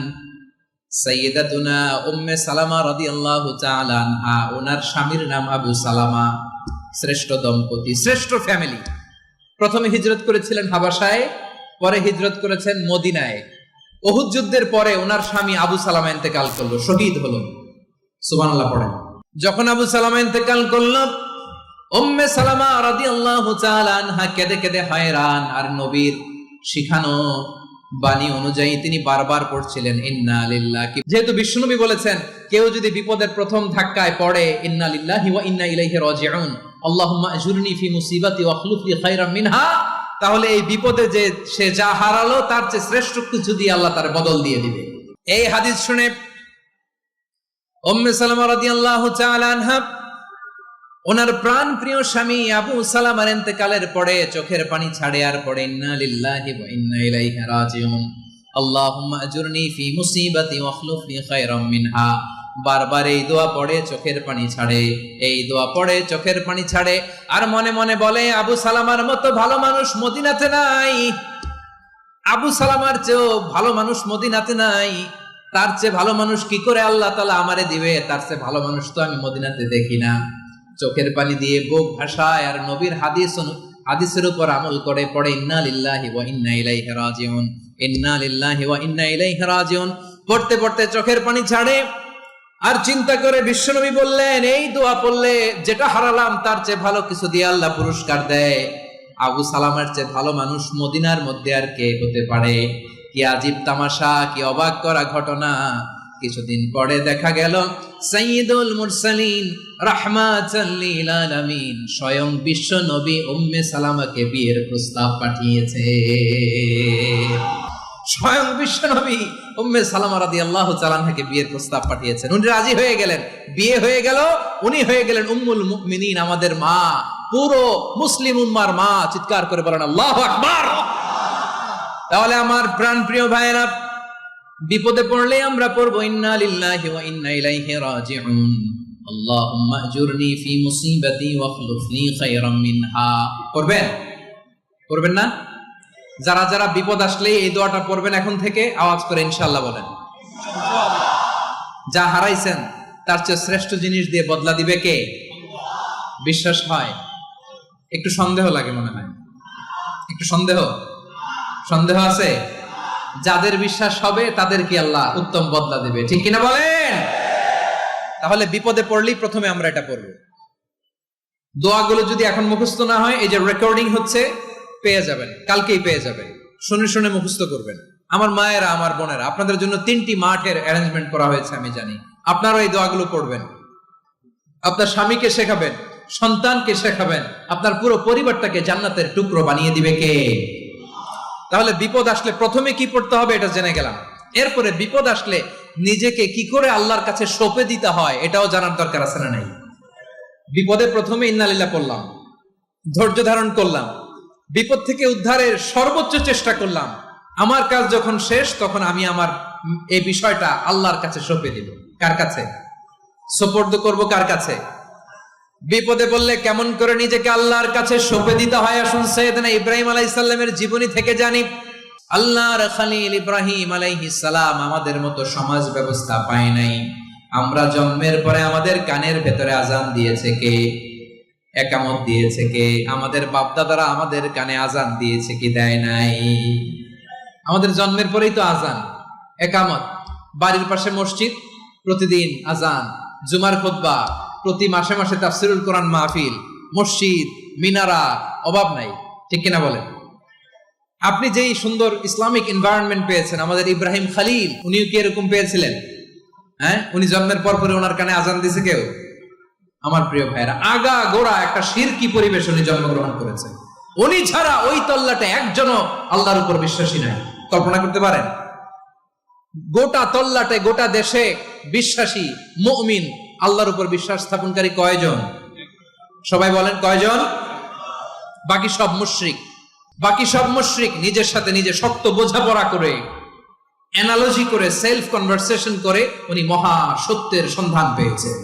সাইয়্যিদাতুনা উম্মে সালামা রাদিয়াল্লাহু তাআলা আনহা, ওনার স্বামীর নাম আবু সালামা। শ্রেষ্ঠ দম্পতি, শ্রেষ্ঠ ফ্যামিলি। প্রথমে হিজরত করেছিলেন হাবাসায়, পরে হিজরত করেছেন মদিনায়। উহুদ যুদ্ধের পরে ওনার স্বামী আবু সালামা ইন্তেকাল করলো, শহীদ হলো। সুবহানাল্লাহ পড়েন। যখন আবু সালামা ইন্তেকাল করলো, উম্মে সালামা রাদিয়াল্লাহু তাআলা আনহা কেঁদে কেঁদে হয়রান। আর নবীর শিখানো বাণী অনুযায়ী তিনি বারবার পড়ছিলেন ইন্না লিল্লাহি। যেহেতু বিশ্বনবী বলেছেন কেউ যদি বিপদের প্রথম ধাক্কায় পড়ে ইন্না লিল্লাহি ওয়া ইন্না ইলাইহি রাজিউন, আল্লাহুম্মা আজুরনি ফি মুসিবাতি ওয়া আখলুফ লি খায়রাম মিনহা, তাহলে এই বিপদে যে সে যা হারালো তার চেয়ে শ্রেষ্ঠ কিছু দিয়ে আল্লাহ তার বদল দিয়ে দিবে। এই হাদিস শুনে উম্মে সালামা রাদিয়াল্লাহু তাআলা আনহা ওনার প্রাণ প্রিয় স্বামী আবু সালামার ইন্তেকালের পরে চোখের পানি ছাড়ে আর পড়ে ইন্না লিল্লাহি ওয়া ইন্না ইলাইহি রাজিউন, আল্লাহুম্মা আজুরনি ফি মুসিবাতি ওয়া আখলুফ লি খায়রাম মিনহা। বারবার এই দোয়া পড়ে চোখের পানি ছাড়ে, এই দোয়া পড়ে চোখের পানি ছাড়ে, আর মনে মনে বলে আবু সালামার মতো ভালো মানুষ মদিনাতে নাই, আবু সালামার চেয়েও ভালো মানুষ মদিনাতে নাই, তার চেয়ে ভালো মানুষ কি করে আল্লাহ তাআলা আমারে দিবে, তার চেয়ে ভালো মানুষ তো আমি মদিনাতে দেখি না। চোখের পানি দিয়ে বুক ভাসায় আর নবীর হাদিসের উপর আমল করে পড়ে ইন্না লিল্লাহি ওয়া ইন্না ইলাইহি রাজিউন, ইন্না লিল্লাহি ওয়া ইন্না ইলাইহি রাজিউন। পড়তে পড়তে চোখের পানি ছাড়ে আর চিন্তা করে বিশ্বনবী বললেন এই দোয়া পড়লে যেটা হারালাম তার চেয়ে ভালো কিছু দিয়ে আল্লাহ পুরস্কার দেয়। আবু সালামার চেয়ে ভালো মানুষ মদিনার মধ্যে আর কে হতে পারে? কি আজীব তামাশা, কি অবাক করা ঘটনা। কিছুদিন পরে দেখা গেল সাইয়্যিদুল মুরসালিন রাহমাতাল লিল আলামিন স্বয়ং বিশ্ব নবী উম্মে সালামাকে বিয়ের প্রস্তাব পাঠিয়েছে। স্বয়ং বিশ্ব নবী উম্মে সালামা রাদিয়াল্লাহু তাআলা আনহাকে বিয়ের প্রস্তাব পাঠিয়েছেন। উনি রাজি হয়ে গেলেন, বিয়ে হয়ে গেল, উনি হয়ে গেলেন উম্মুল মুমিনিন, আমাদের মা, পুরো মুসলিম উম্মার মা। চিৎকার করে বলেন আল্লাহু আকবার। তাহলে আমার প্রাণ প্রিয় ভাইয়েরা, বিপদে পড়লে আমরা পড়বো ইন্না লিল্লাহি ওয়া ইন্না ইলাইহি রাজিউন, আল্লাহুম্মা আজুরনি ফি মুসিবাতি ওয়া আখলুফ লি খায়রাম মিনহা। পড়বেন? পড়বেন না? যারা যারা বিপদ আসলে এই দোয়াটা পড়বেন এখন থেকে আওয়াজ করে ইনশাআল্লাহ বলেন। যা হারাইছেন তার চেয়ে শ্রেষ্ঠ জিনিস দিয়ে বদলা দিবে কে? বিশ্বাস হয়? একটু সন্দেহ লাগে মনে হয়, একটু সন্দেহ। সন্দেহ আছে? যাদের বিশ্বাস হবে তাদেরকে আল্লাহ উত্তম বদলা দেবে, ঠিক কিনা বলেন? তাহলে বিপদে পড়লেই প্রথমে আমরা এটা পড়ব। দোয়াগুলো যদি এখন মুখস্থ না হয়, এই যে রেকর্ডিং হচ্ছে, পেয়ে যাবেন, কালকেই পেয়ে যাবেন। শুনে শুনে মুখস্থ করবেন। আমার মায়েরা, আমার বোনেরা, আপনাদের জন্য 3টি মাঠের অ্যারেঞ্জমেন্ট করা হয়েছে, আমি জানি। আপনারাও এই দোয়াগুলো পড়বেন, আপনার স্বামীকে শেখাবেন, সন্তানকে শেখাবেন, আপনার পুরো পরিবারটাকে জান্নাতের টুকরো বানিয়ে দিবে কে? তাহলে বিপদ আসলে প্রথমে কি পড়তে হবে এটা জেনে গেলাম। এরপরে বিপদ আসলে নিজেকে কি করে আল্লাহর কাছে সঁপে দিতে হয় এটাও জানার দরকার আছে না নাই? বিপদে প্রথমে ইন্নালিল্লাহ পড়লাম, ধৈর্য ধারণ করলাম, বিপদ থেকে উদ্ধারের সর্বোচ্চ চেষ্টা করলাম। আমার কাজ যখন শেষ, তখন আমি আমার এই বিষয়টা আল্লাহর কাছে সঁপে দিব। কার কাছে সোপর্দ করব? কার কাছে? বিপদে বললে কেমন করে নিজেকে আল্লাহর কাছে সঁপে দিতে হয়, আসুন সাইয়েদনা ইব্রাহিম আলাইহিস সালামের জীবনী থেকে জানি। আল্লাহর খলিল ইব্রাহিম আলাইহিস সালাম আমাদের মতো সমাজ ব্যবস্থা পায় নাই। আমরা জন্মের পরে আমাদের কানের ভেতরে আজান দিয়েছে কে? একামত দিয়েছে কে? আমাদের বাপদাদারা আমাদের কানে আজান দিয়েছে কি? দেয় নাই। আমাদের জন্মের পরেই তো আজান, একামত, বাড়ির পাশে মসজিদ, প্রতিদিন আজান, জুমার খুতবা, প্রতি মাসে মাসে তাফসিরুল কোরআন মাহফিল, মসজিদ, মিনারা, অভাব নাই, ঠিক কিনা বলেন? আপনি যেই সুন্দর ইসলামিক এনভায়রনমেন্ট পেয়েছেন, আমাদের ইব্রাহিম খলিল উনিও কি এরকম পেয়েছিলেন? হ্যাঁ, উনি জন্মের পর পরে ওনার কানে আজান দিয়েছে কেউ? আমার প্রিয় ভাইরা, আগা গোড়া একটা শিরকি পরিবেশ উনি জন্মগ্রহণ করেছেন। উনি ছাড়া ওই তল্লাটে একজনও আল্লাহর উপর বিশ্বাসী নাই। কল্পনা করতে পারেন? গোটা তল্লাটে, গোটা দেশে বিশ্বাসী মুমিন, আল্লাহর উপর বিশ্বাস স্থাপনকারী কয়জন? সবাই বলেন কয়জন? বাকি সব মুশরিক। বাকি সব মুশরিক নিজের সাথে নিজে শক্ত বোঝাপড়া করে, অ্যানালজি করে, সেলফ কনভারসেশন করে উনি মহা সত্যের সন্ধান পেয়েছেন।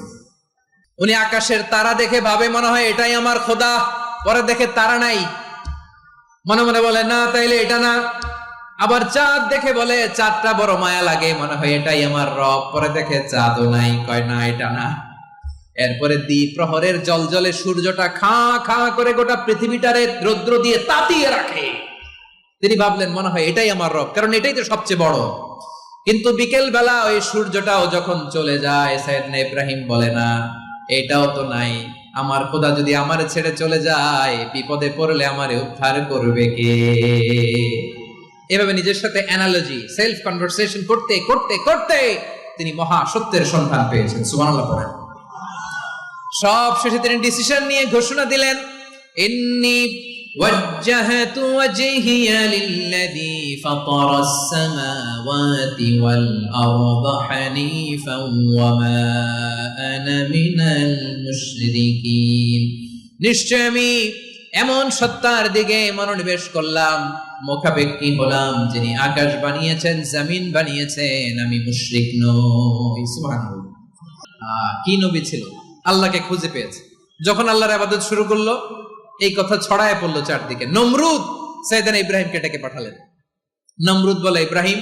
উনি আকাশের তারা দেখে ভাবে মনে হয় এটাই আমার খোদা, পরে দেখে তারা নাই, মনে মনে বলে না তাইলে এটা না। আবার চাঁদ দেখে বলে চাঁদটা বড় মায়া লাগে, মনে হয় এটাই আমার রব, পরে দেখে চাঁদও নাই, কয় না এটা না। এরপরে দ্বীপ প্রহরের জলজলে সূর্যটা খা খা করে গোটা পৃথিবীটারে রৌদ্র দিয়ে তাতিয়ে রাখে। তিনি ভাবলেন মনে হয় এটাই আমার রব, কারণ এটাই তো সবচেয়ে বড়। কিন্তু বিকেল বেলা ওই সূর্যটাও যখন চলে যায়, সাইয়েদনা ইব্রাহিম বলে না এটাও তো নাই, আমার খোদা যদি আমারে ছেড়ে চলে যায়, বিপদে পড়লে আমারে উদ্ধার করবে কে? এভাবে নিজের সাথে অ্যানালজি, সেলফ কনভারসেশন করতে করতে করতে তিনি মহা সত্যের সন্ধান পেয়েছেন। সুবহানাল্লাহ পড়েন। সব শেষে তিনি ডিসিশন নিয়ে ঘোষণা দিলেন, ইন্নী ওয়াজ্জাহতু ওয়াজহিয়া লিল্লাযী ফাতারাস সামাওয়াতি ওয়াল আরদা হানিফান ওয়া মা আনা মিনাল মুশরিকিন। নিশ্চয় আমি এমন সত্তার দিকে মনোনিবেশ করলাম, মুখাপেক্ষী হলাম, যিনি আকাশ বানিয়েছেন, জমিন বানিয়েছেন, আমি মুশরিক নই। সুবহানাল্লাহ। কি নবী ছিল, আল্লাহকে খুঁজে পেয়েছে। যখন আল্লাহর ইবাদত শুরু করলো, এই কথা ছড়ায় পড়লো চারদিকে। নমরুদ সাইয়েদনা ইব্রাহিমকে ডেকে পাঠালেন। নমরুদ বলে, ইব্রাহিম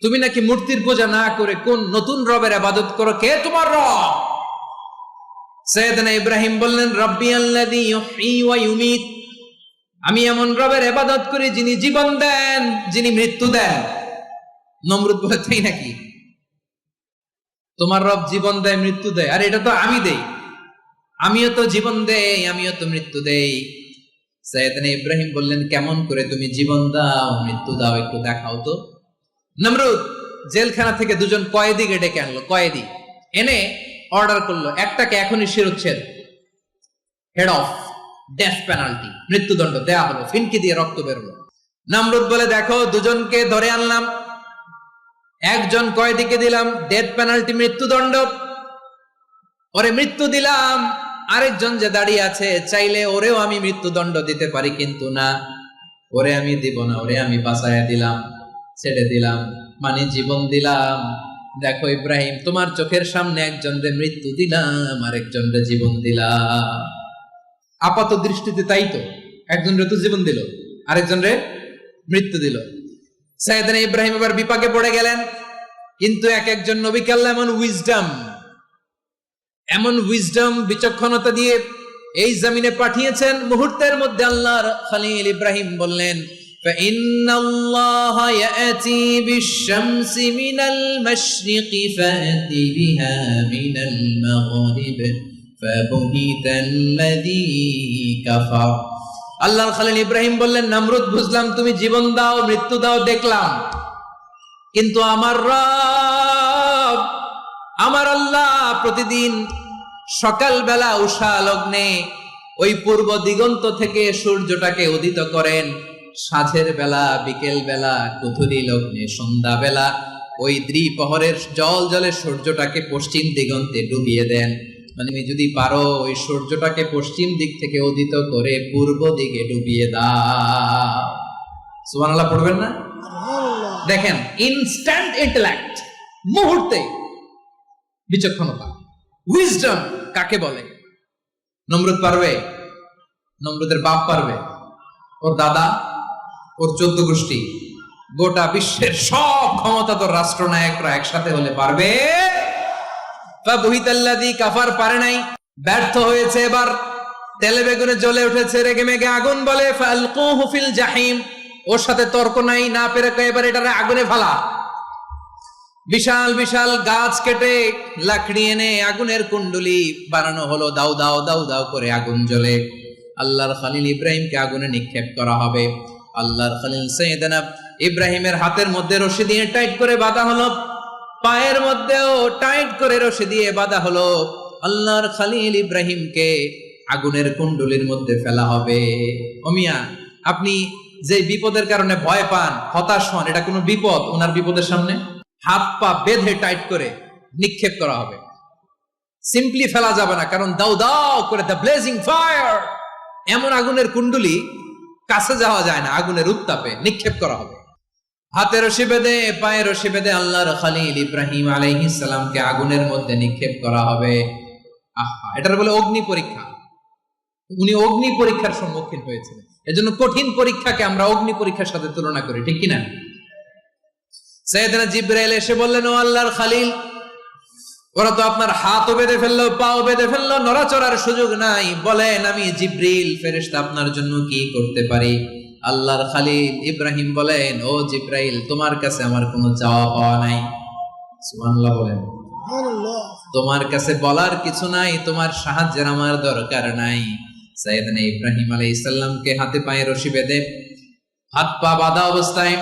তুমি নাকি মূর্তির পূজা না করে কোন নতুন রবের ইবাদত করো, কে তোমার রব? সাইয়েদনা ইব্রাহিম বললেন, রব্বি আল্লাযী ইউহয়ী ওয়া ইউমীত, আমি এমন রবের ইবাদত করি যিনি জীবন দেন, যিনি মৃত্যু দেন। নমরুদ বলে, তাই নাকি? তোমার রব জীবন দেয়, মৃত্যু দেয়? আর এটা তো আমি দেই, আমিও তো জীবন দেই, আমিও তো মৃত্যু দেই। সাইয়েদনা ইব্রাহিম বললেন, কেমন করে তুমি জীবন দাও, মৃত্যু দাও, একটু দেখাও তো। নমরুদ জেলখানা থেকে দুজন কয়েদিকে ডেকে আনলো। কয়েদি এনে অর্ডার করলো, একটাকে এখনই শিরোচ্ছেদ, হেড অফ, ডেথ পেনাল্টি, মৃত্যুদণ্ড দেয়া হলো, ফিনকি দিয়ে রক্ত বেরোলো। নমরুদ বলে, দেখো দুজনকে ধরে আনলাম, একজন কয়েদিকে দিলাম ডেথ পেনাল্টি, মৃত্যুদণ্ড, ওরে মৃত্যু দিলাম। আরেকজন যে দাঁড়িয়ে আছে, চাইলে ওরেও আমি মৃত্যুদণ্ড দিতে পারি, কিন্তু না, ওরে আমি দিব না, ওরে আমি বাঁচাইয়া দিলাম, ছেড়ে দিলাম, মানে জীবন দিলাম। দেখো ইব্রাহিম, তোমার চোখের সামনে একজনরে মৃত্যু দিলাম, আরেকজনরে জীবন দিলাম। আপাত দৃষ্টিতে তাই তো, একজনরে তো জীবন দিল, আরেকজনরে মৃত্যু দিল। সাইয়েদনা ইব্রাহিম এবার বিপাকে পড়ে গেলেন। কিন্তু এক একজন নবীকে আল্লাহ এমন উইজডম বিচক্ষণতা দিয়ে এই জমিনে পাঠিয়েছেন। মুহূর্তের মধ্যে আল্লাহর খলিল ইব্রাহিম বললেন, فإن الله يأتي بالشمس من المشرق فأت بها من المغرب فبهت الذي كفر আল্লাহর খলিল ইব্রাহিম বললেন, নমরুদ বুঝলাম তুমি জীবন দাও মৃত্যু দাও দেখলাম, কিন্তু আমার রব আমার আল্লাহ প্রতিদিন সকালবেলা উষা লগ্নে ওই পূর্ব দিগন্ত থেকে সূর্যটাকে উদিত করেন, সাঁঝের বেলা বিকেল বেলা কুথুরি লগ্নে সন্ধ্যা বেলা ওই দ্বিপ্রহরের জল জলে সূর্যটাকে পশ্চিম দিগন্তে ডুবিয়ে দেন। মানে তুমি যদি পারো ওই সূর্যটাকে পশ্চিম দিক থেকে উদিত করে পূর্ব দিকে ডুবিয়ে দাও। সুবহানাল্লাহ পড়বেন না? দেখেন, ইনস্ট্যান্ট ইন্টেলেক্ট, মুহূর্তে বিচক্ষণতা, উইজডম কাকে বলে? নমরুদ পারবে? নমরুদের বাপ পারবে? ওর দাদা, ওর 14 গোষ্ঠী, গোটা বিশ্বের সব ক্ষমতাধর রাষ্ট্রনায়করা একসাথে হলে পারবে? ফাবুহিতাল্লাযী কাফার পারে নাই, ব্যর্থ হয়েছে। এবার তেলে বেগুনে জ্বলে উঠেছে, রেগে মেগে আগুন বলে ফালকুহু ফিল জাহিম। ওর সাথে তর্ক নাই, না পেরে এবার এটারে আগুনে ফেলা। বিশাল বিশাল গাছ কেটে লাকড়ি এনে আগুনের কুণ্ডলি বানানো হলো, দাও দাও দাও দাও করে আগুন জ্বলে। আল্লাহর খলিল ইব্রাহিমকে আগুনে নিক্ষেপ করা হবে। আল্লাহর খলিল সাইয়েদনা ইব্রাহিমের হাতের মধ্যে রশি দিয়ে টাইট করে বাঁধা হলো, পায়ের মধ্যেও টাইট করে রশি দিয়ে বাঁধা হলো। আল্লাহর খলিল ইব্রাহিমকে আগুনের কুণ্ডলির মধ্যে ফেলা হবে। ওমিয়া, আপনি যে বিপদের কারণে ভয় পান, হতাশ হন, এটা কোনো বিপদ? ওনার বিপদের সামনে হাত পা বেঁধে টাইট করে নিক্ষেপ করা হবে। সিম্পলি ফেলা যাবে না, কারণ দাও দাও করে দ্য ব্লেজিং ফায়ার, এমন আগুনের কুণ্ডলি কাছে যাওয়া যায় না, আগুনের উত্তাপে নিক্ষেপ করা হবে। হাতে রশি বেঁধে পায়ে রশি বেঁধে আল্লাহর খলিল ইব্রাহিম আলাইহিস সালামকে আগুনের মধ্যে নিক্ষেপ করা হবে। আহা, এটার বলে অগ্নি পরীক্ষা। উনি অগ্নি পরীক্ষার সম্মুখীন হয়েছিলেন, এজন্য কঠিন পরীক্ষাকে আমরা অগ্নি পরীক্ষার সাথে তুলনা করি, ঠিক কিনা? সাইয়েদনা জিবরাইল এসে বললেন, ও আল্লাহর খলিল, ওরা তো আপনার হাতও বেঁধে ফেললো, পাও বেঁধে ফেললো, নড়াচড়ার সুযোগ নাই, বলেন আমি জিবরিল ফেরেশতা আপনার জন্য কি করতে পারি? আল্লাহর খলিল ইব্রাহিম বলেন, ও জিবরাইল, তোমার কাছে আমার কোনো চাওয়া পাওয়া নাই। সুবহানাল্লাহ বলেন। তোমার কাছে বলার কিছু নাই, তোমার সাহায্যের আমার দরকার নাই। সাইয়েদনা ইব্রাহিম আলাইহিস সালামকে হাতে পায়ে রশি বেঁধে হাত পা বাঁধা অবস্থায়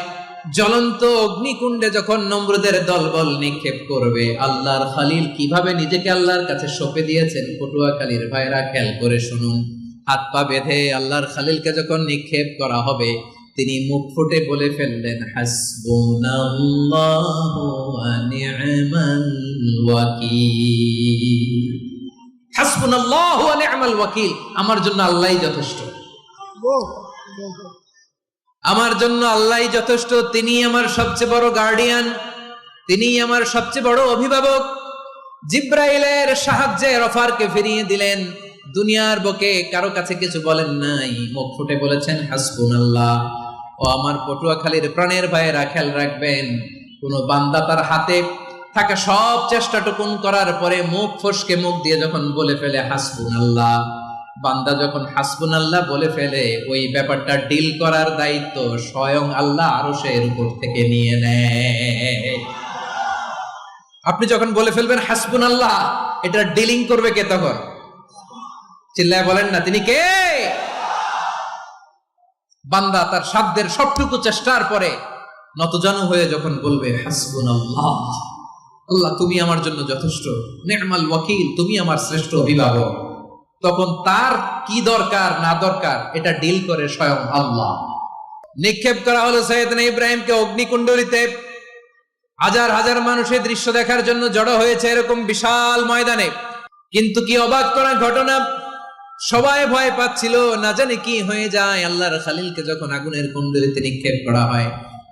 জ্বলন্ত অগ্নিকুণ্ডে যখন নমরুদের দলবল নিক্ষেপ করবে, আল্লাহর খলিল কিভাবে নিজেকে আল্লাহর কাছে সঁপে দিয়েছেন, পটুয়াখালীর ভাইরা খেয়াল করে শুনুন। হাত পা বেঁধে আল্লাহর খলিলকে যখন নিক্ষেপ করা হবে, তিনি মুখ ফুটে বলে ফেললেন, হাসবুনাল্লাহু ওয়া নি'মাল ওয়াকিল। হাসবুনাল্লাহু ওয়া নি'মাল ওয়াকিল, আমার জন্য আল্লাহই যথেষ্ট, আমার জন্য আল্লাহই যথেষ্ট। তিনি আমার সবচেয়ে বড় গার্ডিয়ান, তিনি আমার সবচেয়ে বড় অভিভাবক। জিব্রাইলের সাহায্যে অফারকে ফিরিয়ে দিলেন, দুনিয়ার বুকে কারো কাছে কিছু বলেন নাই, মুখ ফুটে বলেছেন হাসবুনাল্লাহ। ও আমার পটুয়াখালীর প্রাণের ভাইয়েরা, খেয়াল রাখবেন, কোন বান্দা তার হাতে থাকা সব চেষ্টাটুকুন করার পরে মুখ ফসকে মুখ দিয়ে যখন বলে ফেলে হাসবুনাল্লাহ, বান্দা যখন হাসবুনাল্লাহ বলে ফেলে, ওই ব্যাপারটা ডিল করার দায়িত্ব স্বয়ং আল্লাহ আরশের উপর থেকে নিয়ে নেয়। আপনি যখন বলে ফেলবেন হাসবুনাল্লাহ, এটা ডিলিং করবে কে তখন? চিল্লায় বলেন না, তিনি কে? বান্দা তার সাধ্যের সবটুকু চেষ্টার পরে নতজানু হয়ে যখন বলবে হাসবুনাল্লাহ, আল্লাহ তুমি আমার জন্য যথেষ্ট, নি'মাল ওয়াকিল, তুমি আমার শ্রেষ্ঠ অভিভাবক, তখন তার কি দরকার না দরকার এটা ডিল করে স্বয়ং আল্লাহ। নিক্ষেপ করা হলো সাইয়েদনা ইব্রাহিমকে অগ্নিকুণ্ডলিতে। হাজার হাজার মানুষের দৃশ্য দেখার জন্য জড়ো হয়েছে এরকম বিশাল ময়দানে। কিন্তু কি অবাক করা ঘটনা, সবাই ভয় পাচ্ছিল, না জানে কি হয়ে যায়। আল্লাহর খলিলকে যখন আগুনের কুণ্ডলিতে নিক্ষেপ করা হয়,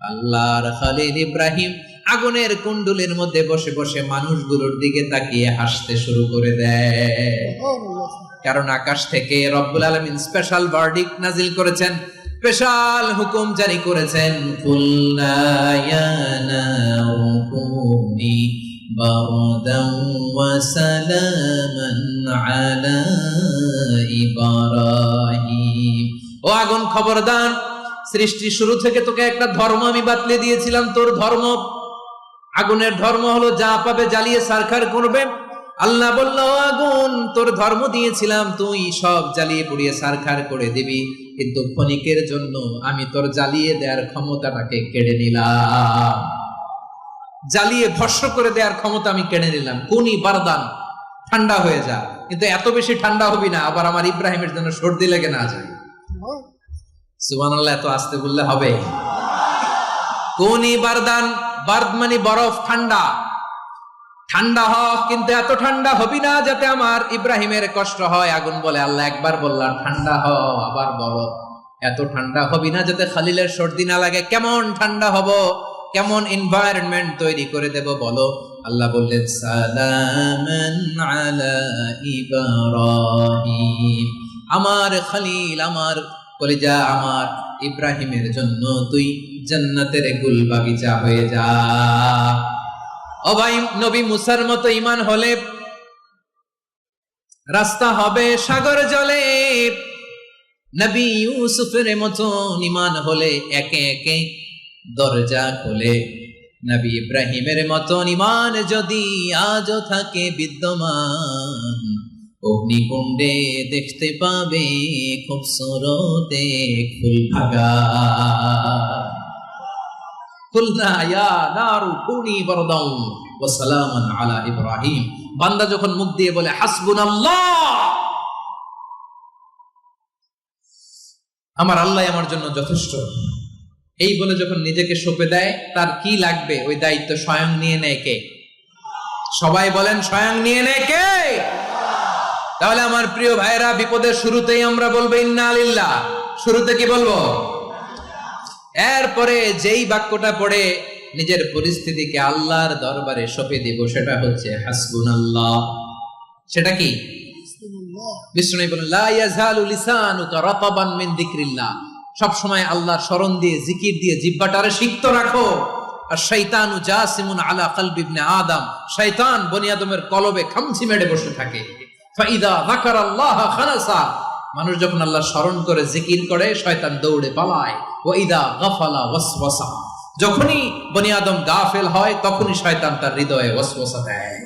আল্লাহর খলিল ইব্রাহিম আগুনের কুণ্ডলীর মধ্যে বসে বসে মানুষগুলোর দিকে তাকিয়ে হাসতে শুরু করে দেয়। কারণ আকাশ থেকে রব্বুল আলামিন স্পেশাল ভার্ডিক্ট নাজিল করেছেন, স্পেশাল হুকুম জারি করেছেন, কুল্লা ইয়া নারু কুনি বারদান ওয়া সালামান আলা ইব্রাহিম। ও আগুন খবরদার, সৃষ্টির শুরু থেকে তোকে একটা ধর্ম আমি বাতলে দিয়েছিলাম, তোর ধর্ম আগুনের ধর্ম হলো যা পাবে জ্বালিয়ে সারখার করবে। আল্লাহ বলল, আগুন তোর ধর্ম দিয়েছিলাম, তুই সব জ্বালিয়ে পুড়িয়ে সারখার করে দিবি, কিন্তু ক্ষণিকের জন্য আমি তোর জ্বালিয়ে দেওয়ার ক্ষমতাটাকে কেড়ে নিলাম, জ্বালিয়ে ভস্ম করে দেওয়ার ক্ষমতা আমি কেড়ে নিলাম। কুনি বারদান, ঠান্ডা হয়ে যা, কিন্তু এত বেশি ঠান্ডা হবি না আবার আমার ইব্রাহিমের জন্য সর্দি লেগে না যায়। সুবহানাল্লাহ, এত আস্তে বললে হবে? কুনি বারদান, বারদ মানে বরফ, ঠান্ডা, ঠান্ডা হ, কিন্তু এত ঠান্ডা হবি না যাতে আমার ইব্রাহিমের কষ্ট হয়। আগুন বলে, আল্লাহ একবার বললাম ঠান্ডা হ, আবার বলো এত ঠান্ডা হবি না যাতে খালিলের সর্দি না লাগে। কেমন ঠান্ডা হব, কেমন এনভায়রনমেন্ট তৈরি করে দেব বলো? আল্লাহ বললেন, সালামান আলা ইব্রাহিম, আমার খলিল, আমার কলিজা, আমার ইব্রাহিমের জন্য তুই জান্নাতের গুল বাগিচা হয়ে যা। ও ভাই, নবী মুসার মতো ঈমান হলে রাস্তা হবে সাগর জলে, নবী ইউসুফের মতো ঈমান হলে একে একে দরজা খোলে, নবী ইব্রাহিমের মতো ঈমান যদি আজও থাকে বিদ্যমান, অগ্নিকুণ্ডে দেখতে পাবে খুবসুরত এক ফুল ভাগা। কুলনা ইয়া নারু কুনি বারদান ওয়া সালামান আলা ইব্রাহিম। বান্দা যখন মুখ দিয়ে বলে হাসবুনাল্লাহ, আমার আল্লাহ আমার জন্য যথেষ্ট, এই বলে যখন নিজেকে সঁপে দেয়, তার কি লাগবে ওই দায়িত্ব স্বয়ং নিয়ে নেয় কে? সবাই বলেন, স্বয়ং নিয়ে নেয় কে? তাহলে আমার প্রিয় ভাইরা, বিপদের শুরুতেই আমরা বলবো ইন্না লিল্লাহ। শুরুতে কি বলবো? এরপরে যেই বাক্যটা পড়ে নিজের পরিস্থিতিকে আল্লাহর দরবারে সঁপে দিব, সেটা হচ্ছে হাসবুনাল্লাহ। সেটা কি? বিষ্ণু বলেন, লা ইয়াজালু লিসানুকা রাতাবান মিন যিকরিল্লাহ, সব সময় আল্লাহর স্মরণ দিয়ে, জিকির দিয়ে জিহ্বাটারে সিক্ত রাখো। আর শয়তানু জাসিমুন আলা কলবি ইবনে আদম, শয়তান বনি আদমের কলবে খামচি মেরে বসে থাকে। ফাইদা যাকারাল্লাহ খানাসা, মানুষ যখন আল্লাহর স্মরণ করে জিকির করে শয়তান দৌড়ে পালায়। ওয়া ইদা গাফালা ওয়াসওয়াসা, যখনই বনি আদম গাফেল হয় তখনই শয়তান তার হৃদয়ে ওয়াসওয়াসা দেয়।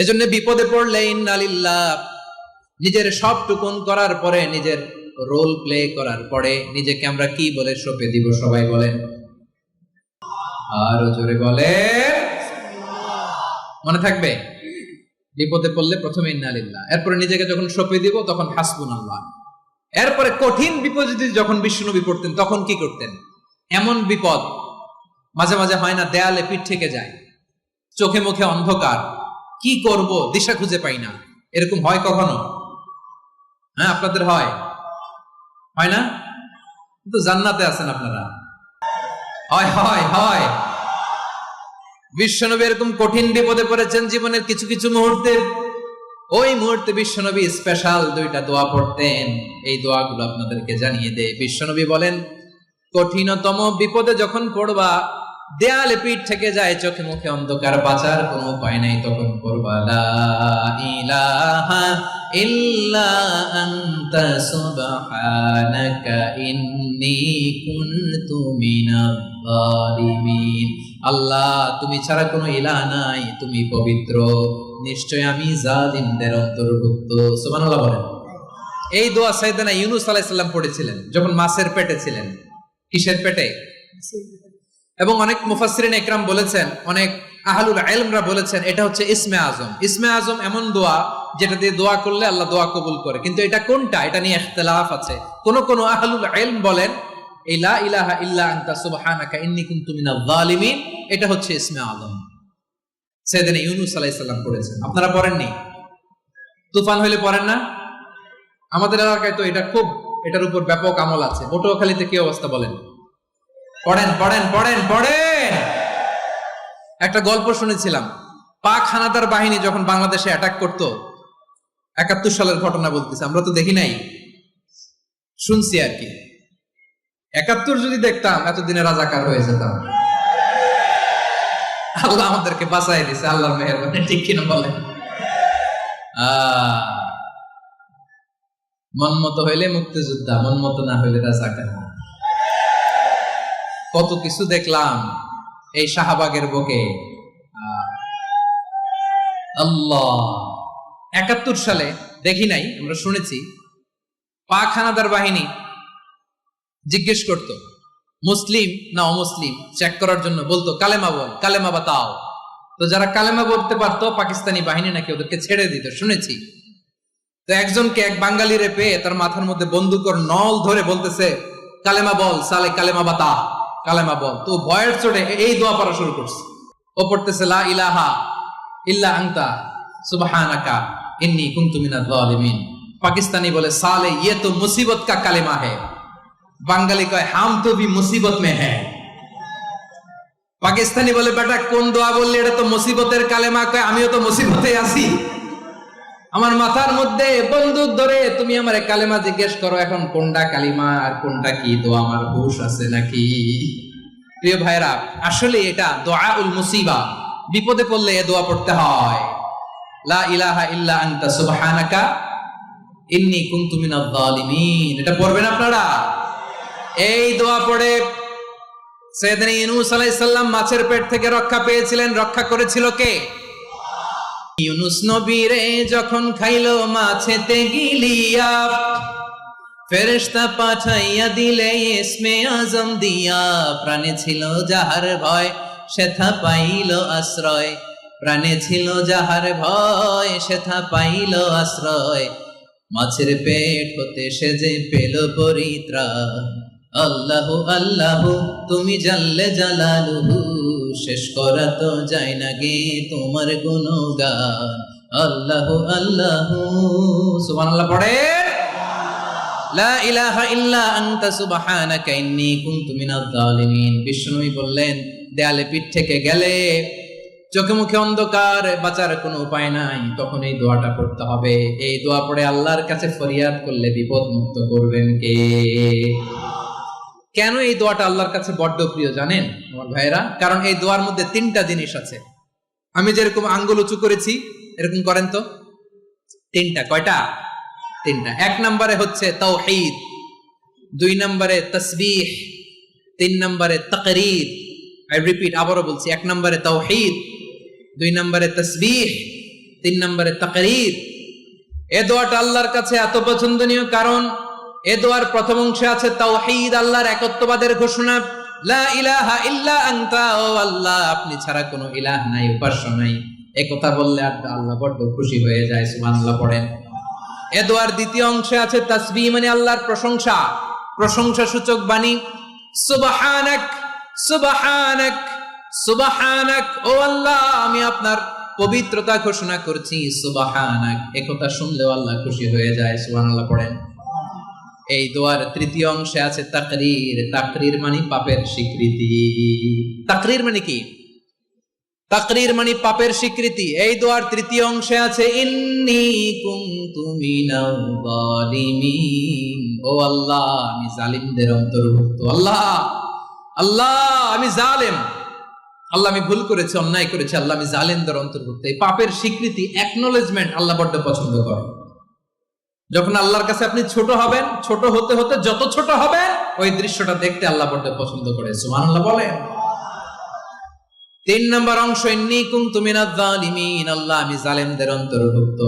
এজন্য বিপদে পড়লে ইন্না লিল্লাহ, নিজের সব টুকুন করার পরে, নিজের রোল প্লে করার পরে নিজেকে আমরা কি বলে সঁপে দিব? সবাই বলেন, আরো জোরে বলেন, মনে থাকবে? বিপদে পড়লে প্রথমে ইন্না লিল্লাহ, এরপরে নিজেকে যখন সঁপে দিব তখন হাসবুনাল্লাহ। এরপরে কঠিন বিপদ যদি যখন বিশ্বনবী পড়তেন তখন কি করতেন? এমন বিপদ মাঝে মাঝে হয় না, দেয়ালে পিঠ থেকে যায়, চোখে মুখে অন্ধকার, কি করব দিশা খুঁজে পাই না, এরকম হয় কখনো? হ্যাঁ, আপনাদের হয়? হয় না? কিন্তু জান্নাতে আছেন আপনারা। হয় হয় হয়। বিশ্বনবী এরকম কঠিন বিপদে পড়েছেন জীবনের কিছু কিছু মুহূর্তে। ওই মুহূর্তে বিশ্বনবী স্পেশাল দুইটা দোয়া পড়তেন। এই দোয়াগুলো আপনাদেরকে জানিয়ে দেয়। বিশ্বনবী বলেন, কঠিনতম বিপদে যখন পড়বা, দেয়ালে পিঠ থেকে যায়, চোখে মুখে অন্ধকার, বাঁচার কোনো উপায় নাই, তখন পড়বা লা ইলাহা ইল্লা আনতা সুবহানাকা ইন্নী কুনতু মিনাজ জালিমিন। আল্লাহ, তুমি ছাড়া কোনো ইলাহ নাই, তুমি পবিত্র, নিশ্চয় আমি জালিমদের অন্তর্ভুক্ত। সুবহানাল্লাহ বলেন। এই দোয়া সাইয়েদনা ইউনূস আলাইহিস সালাম পড়েছিলেন যখন মাছের পেটে ছিলেন। কিসের পেটে? এবং অনেক মুফাসসিরিন ইকরাম বলেছেন, অনেক আহলুল ইলমরা বলেছেন, এটা হচ্ছে ইসমে আজম। ইসমে আজম এমন দোয়া যেটা দিয়ে দোয়া করলে আল্লাহ দোয়া কবুল করে, কিন্তু এটা কোনটা, এটা নিয়ে ইখতিলাফ আছে। কোন কোন আহলুল ইলম বলেন এই লা ইলাহা ইল্লা আনতা সুবহানাকা ইন্নী কুনতু মিনাজ জালিমিন, এটা হচ্ছে ইসমে আজম। সাইয়েদনা ইউনূস আলাইহিস সালাম পড়েছেন। আপনারা পড়েননি? তুফান হইলে পড়েন না? আমাদের এলাকায় তো এটা খুব, এটার উপর ব্যাপক আমল আছে। পটুয়াখালীতে কি অবস্থা বলেন? পড়েন পড়েন পড়েন পড়েন। একটা গল্প শুনেছিলাম, পাক হানাদার বাহিনী যখন বাংলাদেশে অ্যাটাক করত, ৭১ সালের ঘটনা বলতেছে, আমরা তো দেখি নাই, শুনছি আর কি। ৭১ যদি দেখতাম এতদিনে রাজাকার হয়ে যেতাম। আল্লাহ আমাদেরকে বাঁচাই দিছে, আল্লাহর মেহেরবানি, ঠিক কিনা বলেন? মন মতো হইলে মুক্তিযোদ্ধা, মন মতো না হইলে রাজাকার। কত কিছু দেখলাম এই শাহবাগের বুকে। আল্লাহ, 71 সালে দেখি নাই, আমরা শুনেছি পাক হানাদার বাহিনী জিজ্ঞেস করত মুসলিম না অমুসলিম চেক করার জন্য, বলতো কালেমা বল, কালেমা বাতাও। তো যারা কালেমা বলতে পারতো পাকিস্তানি বাহিনী নাকি ওদেরকে ছেড়ে দিত, শুনেছি। তো একজনকে, এক বাঙালিরে পেয়ে তার মাথার মধ্যে বন্দুকর নল ধরে বলতেছে কালেমা বল সালে, কালেমা বাতা, কালেমা বল। তো ভয়ের চোটে এই দোয়া পড়া শুরু করছে। ও পড়তেছে লা ইলাহা ইল্লা আনতা সুবহানাকা ইন্নী কুনতু মিনাজ জালিমিন। পাকিস্তানি বলে সালে ये तो मुसीबत का কালেমা है। বাঙালি কয় হাম তো ভি মুসিবত মে হ্যায়। পাকিস্তানি বলে বেটা কোন দোয়া বললি, এটা তো মুসিবতের কালেমা। কয় আমিও তো মুসিবতে আছি, আমার মাথার মধ্যে বন্দুক ধরে তুমি আমারে কালেমা জিজ্ঞেস করো, এখন কোনটা কালিমা আর কোনটা কি দোয়া আমার হুঁশ আছে নাকি? প্রিয় ভাইরা, আসলে এটা দোয়াউল মুসিবা, বিপদে পড়লে এ দোয়া পড়তে হয়। লা ইলাহা ইল্লা আনতা সুবহানাকা ইন্নী কুনতু মিনাজ জালিমিন। এটা পড়বেন আপনারা। এই দোয়া পড়ে সাইয়েদনা ইউনূস আলাইহিস সালাম মাছের পেট থেকে রক্ষা পেয়েছিলেন। রক্ষা করেছিল কে? ইউনূস নবী রে যখন খাইলো মাছেতে গিলিয়া, ফেরেশতা পাঠাইয়া দিলে ইসমে আজম দিয়া। প্রাণে ছিল যাহার ভয় সেথা পাইল আশ্রয়, প্রাণে ছিল যাহার ভয় সেথা পাইল আশ্রয়। মাছের পেট হতে সে যে পেল পরিত্রাণ। আল্লাহু আল্লাহু তুমি জাল্লে জালালুহু, শেষ করা তো যায় না গে তোমার গুণগান। আল্লাহু আল্লাহু সুবহানাল্লাহ পড়ে। লা ইলাহা ইল্লা আনতা সুবহানাকা ইন্নী কুনতু মিনাজ জালিমিন। বিশ্বনবী বললেন দেয়ালে পিঠ থেকে গেলে, চোখে মুখে অন্ধকার, বাঁচার কোনো উপায় নাই, তখন এই দোয়াটা পড়তে হবে। এই দোয়া পড়ে আল্লাহর কাছে ফরিয়াদ করলে বিপদ মুক্ত করবেন কে? কেন এই দোয়াটা আল্লাহর কাছে বড্ড প্রিয় জানেন আমার ভাইয়েরা? কারণ এই দোয়ার মধ্যে 3টা জিনিস আছে। আমি যেরকম আঙ্গুল উঁচু করেছি এরকম করেন তো। 3টা। কয়টা? 3টা। 1 নম্বরে হচ্ছে তাওহীদ, 2 নম্বরে তাসবিহ, 3 নম্বরে তাকরীর। আই রিপিট, আবারও বলছি, 1 নম্বরে তাওহীদ, 2 নম্বরে তাসবিহ, 3 নম্বরে তাকরীর। এই দোয়াটা আল্লাহর কাছে এত পছন্দনীয় কারণ এ দোয়ার প্রথম অংশে আছে তাওহীদ, আল্লাহর একত্ববাদের ঘোষণা। লা ইলাহা ইল্লা আনতা, ও আল্লাহ আপনি ছাড়া কোনো ইলাহ নাই, উপাস্য নাই। এই কথা বললে আল্লাহ বড় খুশি হয়ে যায়। সুবহানাল্লাহ পড়েন। এ দোয়ার দ্বিতীয় অংশে আছে তাসবিহ, মানে আল্লাহর প্রশংসা, প্রশংসা সূচক বাণী। সুবহানাক সুবহানাক সুবহানাক, ও আল্লাহ আমি আপনার পবিত্রতা ঘোষণা করছি। সুবহানাক, এই কথা শুনলেও আল্লাহ খুশি হয়ে যায়। সুবহানাল্লাহ পড়েন। এই দোয়ার তৃতীয় অংশে আছে তাকরীর। তাকরীর মানে পাপের স্বীকৃতি। তাকরীর মানে কি? তাকরীর মানে পাপের স্বীকৃতি। এই দোয়ার তৃতীয় অংশে আছে ইন্নী কুনতু মিনাজ জালিমিন, ও আল্লাহ আমি জালিমদের অন্তর্ভুক্ত। আল্লাহ আল্লাহ আমি জালেম, আল্লাহ আমি ভুল করেছি, অন্যায় করেছি, আল্লাহ আমি জালিমদের অন্তর্ভুক্ত। এই পাপের স্বীকৃতি, অ্যাকনলেজমেন্ট আল্লাহ বড্ড পছন্দ করেন। যখন আল্লাহর কাছে আপনি ছোট হবেন, ছোট হতে হতে যত ছোট হবেন ওই দৃশ্যটা দেখতে আল্লাহ বড্ড পছন্দ করে। সুবহানাল্লাহ বলেন। 3 নম্বর অংশ ইন্নী কুনতু মিনাজ জালিমিন, আল্লাহ আমি জালেমদের অন্তর্ভুক্ত।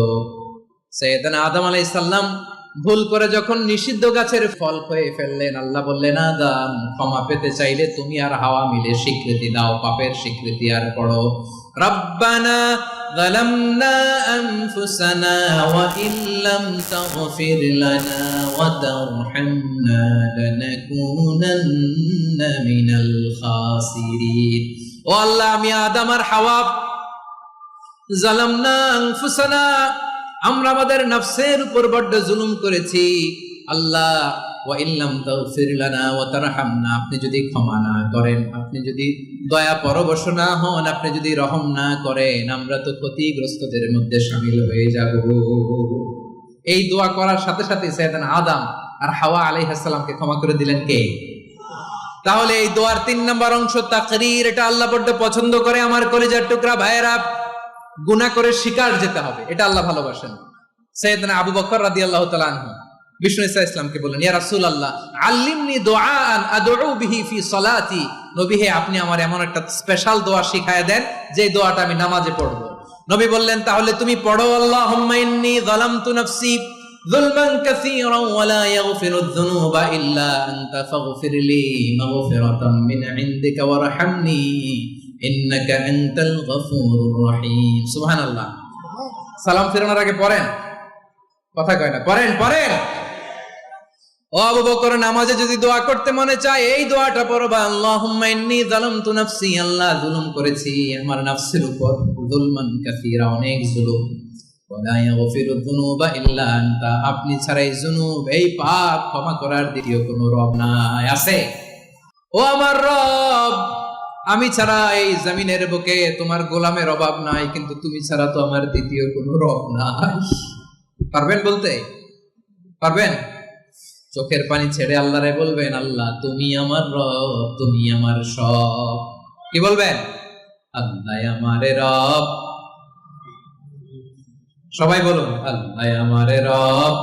সাইয়েদনা আদম আলাইহিস সালাম ভুল করে যখন নিষিদ্ধ গাছের ফল খেয়ে ফেললেন, আল্লাহ বললেন আদম ক্ষমা পেতে চাইলে তুমি আর হাওয়া মিলে স্বীকৃতি দাও, পাপের স্বীকৃতি আর পড়ো রব্বানা যালামনা আনফুসানা ওয়া ইল্লাম তাগফির লানা ওয়া তারহামনা লানাকুনান্না মিনাল খাসিরিন। ও আল্লাহ আমি আদম আর হাওয়া যালামনা আনফুসানা, আমরা আমাদের নফসের উপর বড্ড জুলুম করেছি। আল্লাহ ওয়া ইল্লাম তাগফির লানা ওয়া তারহামনা, আপনি যদি ক্ষমা না করেন, আপনি যদি দয়া পরবশ না হন, আপনি যদি রহম না করেন, আমরা তো ক্ষতিগ্রস্তদের মধ্যে শামিল হয়ে যাব। এই দোয়া করার সাথে সাথে সাইয়েদনা আদম আর হাওয়া আলাইহিস সালামকে ক্ষমা করে দিলেন কে? তাহলে এই দোয়ার 3 নম্বর অংশ তাকরীর, এটা আল্লাহ বড্ড পছন্দ করে। আমার কলিজার টুকরা ভাইয়েরা, গুনাহ করে শিকার যেতে হবে, এটা আল্লাহ ভালোবাসেন। সাইয়েদনা আবু বকর রাদিয়াল্লাহু তাআলা আনহু বিষ্ণু ঈসা ইসলামকে বললেন, ইয়া রাসূলুল্লাহ আল্লিমনি দুআআন আদউ বিহি ফি সালাতি, নবী হে আপনি আমার এমন একটা স্পেশাল দোয়া শিখায়া দেন যে দোয়াটা আমি নামাজে পড়ব। নবী বললেন, তাহলে তুমি পড়ো, আল্লাহুম্মা ইন্নী যালামতু নাফসি যুলমান কাসীরান ওয়া লা ইয়াগফিরুয যুনুবা ইল্লা আনতা ফাগফিরলি মাগফিরাতাম মিন ইনদিকা ওয়ারহামনি ইন্নাকা আনতাল গফুরুর রহিম। সুবহানাল্লাহ। সালাম ফিরানোর আগে পড়েন, কথা কয় না, পড়েন পড়েন। ও আবু বকর, নামাজে যদি দোয়া করতে মনে চায় এই দোয়াটা পড়বা, আল্লাহুম্মা ইন্নী যালামতু নাফসি, আল্লাহ জুলুম করেছি আমার নফসের উপর, যুলমান কাসীরা, অনেক জুলুম, ওয়া লা ইয়াগফিরুয যুনুবা ইল্লা আনতা, আপনি ছাড়া এই জুনুব, এই পাপ ক্ষমা করার দ্বিতীয় কোনো রব নাই। আছে? ও আমার রব, আমি ছাড়া এই জমিনের বুকে তোমার গোলামের অভাব নাই, কিন্তু তুমি ছাড়া তো আমার দ্বিতীয় কোনো রব নাই। পারবেন বলতে? পারবেন? চোখের পানি ছেড়ে আল্লাহরে বলবেন, আল্লাহ তুমি আমার রব, তুমি আমার সব। কি বলবেন? আল্লাহ আমারে রব। সবাই বলুন, আল্লাহ আমারে রব,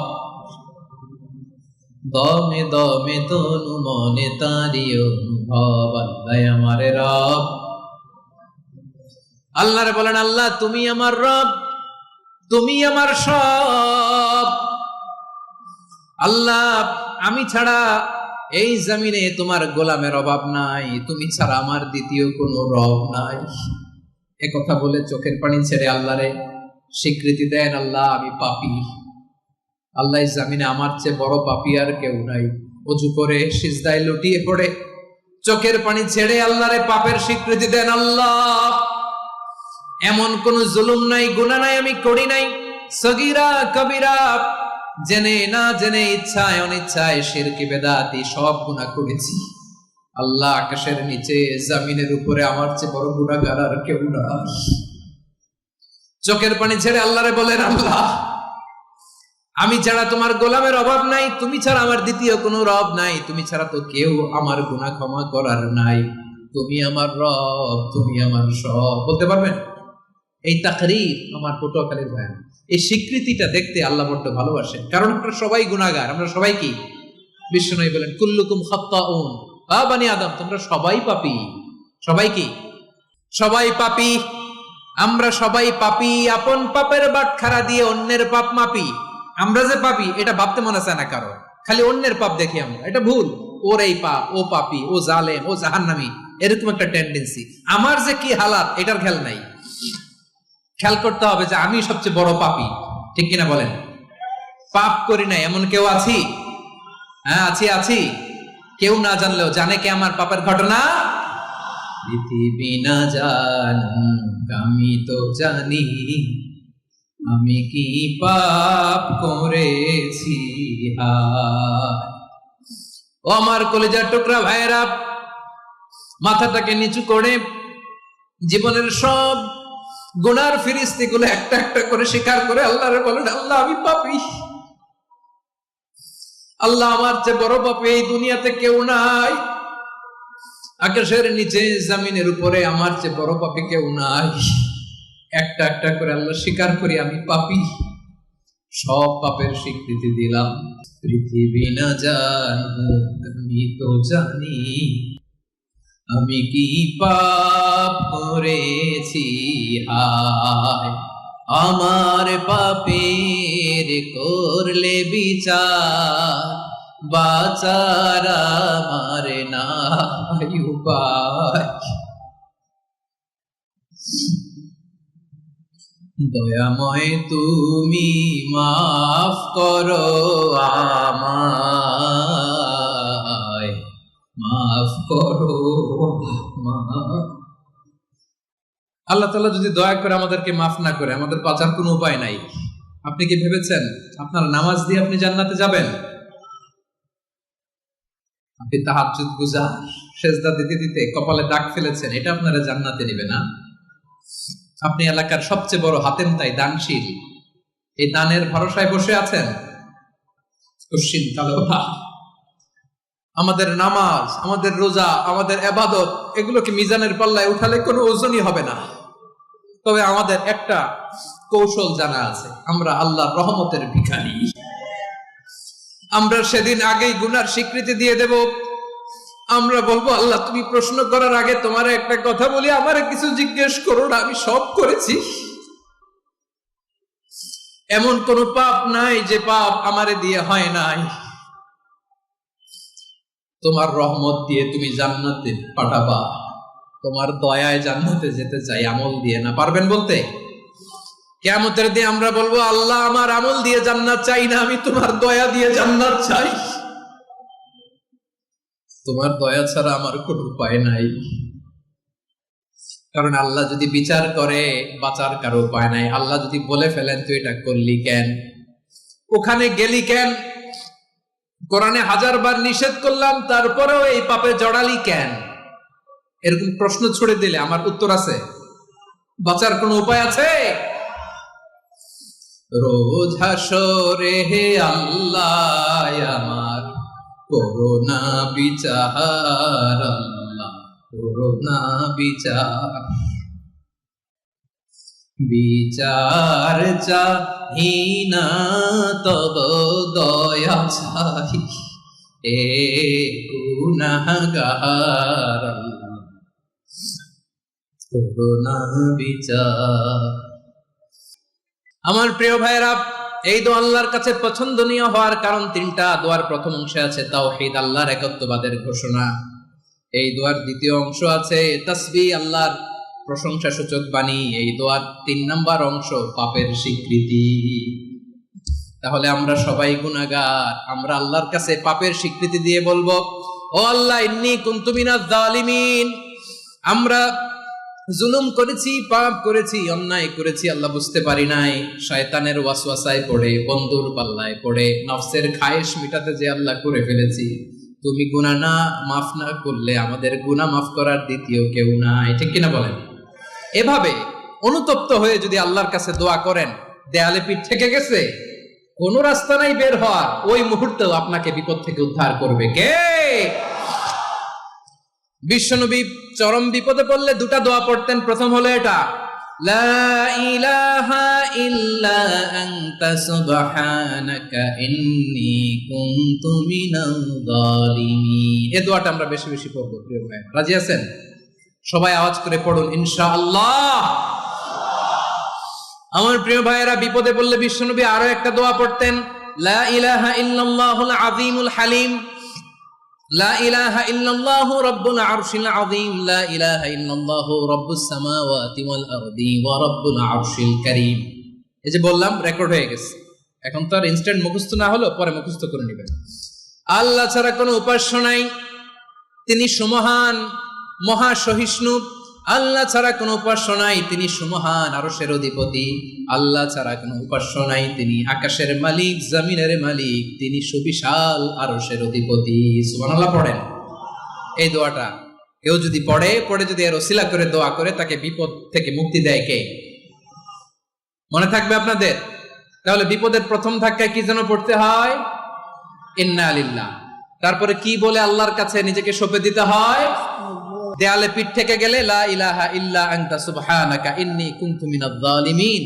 দমে দমে তনু মনে তারি অনুভব, আল্লাহ আমারে রব। আল্লাহরে বলেন, আল্লাহ তুমি আমার রব, তুমি আমার সব। আল্লাহ আমি ছাড়া এই জমিনে তোমার গোলামের অভাব নাই, তুমি ছাড়া আমার দ্বিতীয় কোনো রব নাই। এ কথা বলে চোখের পানি ছেড়ে আল্লাহরে স্বীকৃতি দেন, আল্লাহ আমি পাপী, আল্লাহ এই জমিনে আমার চেয়ে বড় পাপী আর কেউ নাই। ওযু করে সিজদায় লুটিয়ে পড়ে চোখের পানি ছেড়ে আল্লাহরে পাপের স্বীকৃতি দেন, আল্লাহ এমন কোন জুলুম নাই, গুনাহ নাই আমি করি নাই, সগীরা কবিরা, জেনে না জেনে, ইচ্ছায় অনিচ্ছায়, শিরকি বেদাতি সব গুনাহ করেছি। আল্লাহ আকাশের নিচে জমিনের উপরে আমার চেয়ে বড় গুনাহগার আর কেউ নাই। চোখের পানি ছেড়ে আল্লাহরে বলেন, আল্লাহ আমি ছাড়া তোমার গোলামের অভাব নাই, তুমি ছাড়া আমার দ্বিতীয় কোনো রব নাই, তুমি ছাড়া তো কেউ আমার গুনাহ ক্ষমা করার নাই, তুমি আমার রব, তুমি আমার সব। বলতে পারবেন? এই তাকরীর আমার পটুয়াখালীর ভাই, এই স্বীকৃতিটা দেখতে আল্লাহ বড় ভালোবাসেন, কারণ আমরা সবাই গুনাহগার। আমরা সবাই কি? বিশ্বনবী বলেন, কুল্লুকুম খাত্তাউন, আ বনি আদম তোমরা সবাই পাপী। সবাই কি? সবাই পাপী। আমরা সবাই পাপী, আপন পাপের বাটখারা দিয়ে অন্যের পাপ মাপি। আমরা যে পাপী এটা ভাবতে মনে চায় না কারো, খালি অন্যের পাপ দেখি আমরা, এটা ভুল। ওর এই পাপ, ও পাপী, ও জালেম, ও জাহান্নামী, এরকম একটা টেন্ডেন্সি। আমার যে কি হালাত এটার খেয়াল নাই। খেয়াল করতে হবে যে আমি সবচেয়ে বড় পাপী, ঠিক কিনা বলেন? পাপ করি নাই এমন কেউ আছি? হ্যাঁ আছি, আছি। কেউ না জানলেও জানে কে আমার পাপের ঘটনা? পৃথিবী না জানুক আমি তো জানি, আমি কি পাপ করেছি। ও আমার কলিজার টুকরা ভাইয়েরা, মাথাটাকে নিচু করে জীবনের সব গুনার ফিরিস্তিগুলো একটা একটা করে স্বীকার করে আল্লাহরে বলেন, আল্লাহ আমি পাপী, আল্লাহ আমার চেয়ে বড় পাপী এই দুনিয়াতে কেউ নাই, আকাশের নিচে জমিনের উপরে আমার চেয়ে বড় পাপী কেউ নাই। একটা একটা করে আল্লাহ স্বীকার করি আমি পাপী, সব পাপের স্বীকৃতি দিলাম। পৃথিবী না জানুক আমি তো জানি, আমি কি পাপ করেছি। হায় আমার পাপের করলে বিচার, বাঁচার আমার নাই উপায়। দয়াময় তুমি মাফ করো আমায়, মাফ করো। আল্লাহ তাআলা যদি দয়া করে আমাদেরকে মাফ না করে, আমাদের বাঁচার কোনো উপায় নাই। আপনি কি ভেবেছেন আপনার নামাজ দিয়ে আপনি জান্নাতে যাবেন? আপনি তাহাজ্জুদ গুজার, সেজদা দিতে দিতে কপালে দাগ ফেলেছেন, এটা আপনারা জান্নাতে নেবে না। আপনি এলাকার সবচেয়ে বড় হাতেম তাই দানশীল, এই দানের ভরসায় বসে আছেন। আমাদের নামাজ, আমাদের রোজা, আমাদের ইবাদত, এগুলোকে মিজানের পাল্লায় উঠালে কোনো ওজনই হবে না। তবে আমাদের একটা কৌশল জানা আছে, আমরা আল্লাহর রহমতের ভিখারি। আমরা সেদিন আগেই গুনার স্বীকৃতি দিয়ে দেব। আমরা বলবো, আল্লাহ তুমি প্রশ্ন করার আগে তোমার একটা কথা বলি, আমারে কিছু জিজ্ঞেস করো না, আমি সব করেছি। এমন কোন পাপ নাই যে পাপ আমারে দিয়ে হয় নাই। তোমার রহমত দিয়ে তুমি জান্নাতে পাঠাবা, তোমার দয়ায় জান্নাতে যেতে চাই, আমল দিয়ে না। পারবেন বলতে? কিয়ামতের দিন আমরা বলবো, আল্লাহ আমার আমল দিয়ে জান্নাত চাই না, আমি তোমার দয়া দিয়ে জান্নাত চাই। তোমার দয়া ছাড়া আমার কোনো উপায় নাই। কারণ আল্লাহ যদি বিচার করে বাঁচার কারো উপায় নাই। আল্লাহ যদি বলে ফেলেন তুই এটা করলি কেন, ওখানে গেলি কেন, কোরআনে 1000 বার নিষেধ করলাম তারপরেও এই পাপে জড়ালি কেন, এরকম প্রশ্ন ছুড়ে দিলে আমার উত্তর আছে? বাঁচার কোনো উপায় আছে? রোজ হাসরে হে আল্লাহ আমার করোনা বিচার, আল্লাহ করোনা বিচার, বিচার চাহি না তব দয়া চাহি, এ গুনাহগার আল্লাহ করোনা বিচার। আমার প্রিয় ভাইরা, এই দোয়া আল্লাহর কাছে পছন্দনীয় হওয়ার কারণ 3টা। দোয়ার প্রথম অংশে আছে তাওহীদ, আল্লাহর একত্ববাদের ঘোষণা। এই দোয়ার দ্বিতীয় অংশ আছে তাসবিহ, আল্লাহর প্রশংসা সূচক বাণী। এই দোয়ার 3 নাম্বার অংশ পাপের স্বীকৃতি। তাহলে আমরা সবাই গুনাহগার। আমরা আল্লাহর কাছে পাপের স্বীকৃতি দিয়ে বলবো, ও আল্লাহ ইন্নী কুনতু মিনাজ জালিমিন, আমরা জুলুম করেছি, পাপ করেছি, অন্যায় করেছি, আল্লাহ বুঝতে পারি নাই, শয়তানের ওয়াসওয়াসায় পড়ে, বন্ধুর পাল্লায় পড়ে, নফসের খায়েশ মিটাতে যে আল্লাহ করে ফেলেছি। তুমি গুনাহ না মাফ না করলে আমাদের গুনাহ মাফ করার দ্বিতীয় কেউ নাই। ঠিক কিনা বলেন? এভাবে অনুতপ্ত হয়ে যদি আল্লাহর কাছে দোয়া করেন, দেয়ালে পিঠ থেকে গেছে, কোনো রাস্তা নাই বের হওয়ার, ওই মুহূর্তেও আপনাকে বিপদ থেকে উদ্ধার করবে কে? বিশ্বনবী চরম বিপদে পড়লে 2টা দোয়া পড়তেন। প্রথম হলো এটা, লা ইলাহা ইল্লা আনতা সুবহানাকা ইন্নী কুনতু মিনাল জালিমিন। এই দোয়াটা আমরা বেশি বেশি পড়ব প্রিয় ভাই। রাজি আছেন? সবাই আওয়াজ করে পড়ুন ইনশাআল্লাহ। আমার প্রিয় ভাইয়েরা, বিপদে পড়লে বিশ্বনবী আরো একটা দোয়া পড়তেন, লা ইলাহা ইল্লাল্লাহুল আযীমুল হালিম, লা ইলাহা ইল্লাল্লাহু রাব্বুল আরশিল আযীম, লা ইলাহা ইল্লাল্লাহু রাব্বুস সামাওয়াতি ওয়াল আরদি ওয়া রাব্বুল আরশিল কারীম। এই যে বললাম, রেকর্ড হয়ে গেছে। এখন তো আর ইনস্ট্যান্ট মুখস্থ না হলো, পরে মুখস্থ করে নেবেন। আল্লাহ ছাড়া কোনো উপাস্য নাই, তিনি সুমহান, মহা সহিষ্ণু। আল্লাহ ছাড়া কোনো উপাস্য নাই, তিনি সুমহান, আরশের অধিপতি। আল্লাহ ছাড়া কোনো উপাস্য নাই, তিনি আকাশের মালিক, জমিনের মালিক, তিনি সুবিশাল আরশের অধিপতি। সুবহানাল্লাহ পড়েন। এই দোয়াটা কেউ যদি পড়ে যদি এর ওসিলা করে দোয়া করে, তাকে বিপদ থেকে মুক্তি দেয় কে? মনে থাকবে আপনাদের? তাহলে বিপদের প্রথম ধাক্কায় কি যেন পড়তে হয়? ইন্না লিল্লাহ। তারপরে কি বলে আল্লাহর কাছে নিজেকে সঁপে দিতে হয়? দেয়ালে পিঠ থেকে গেলে লা ইলাহা ইল্লা আনতা সুবহানাকা ইন্নী কুনতু মিনাজ জালিমিন।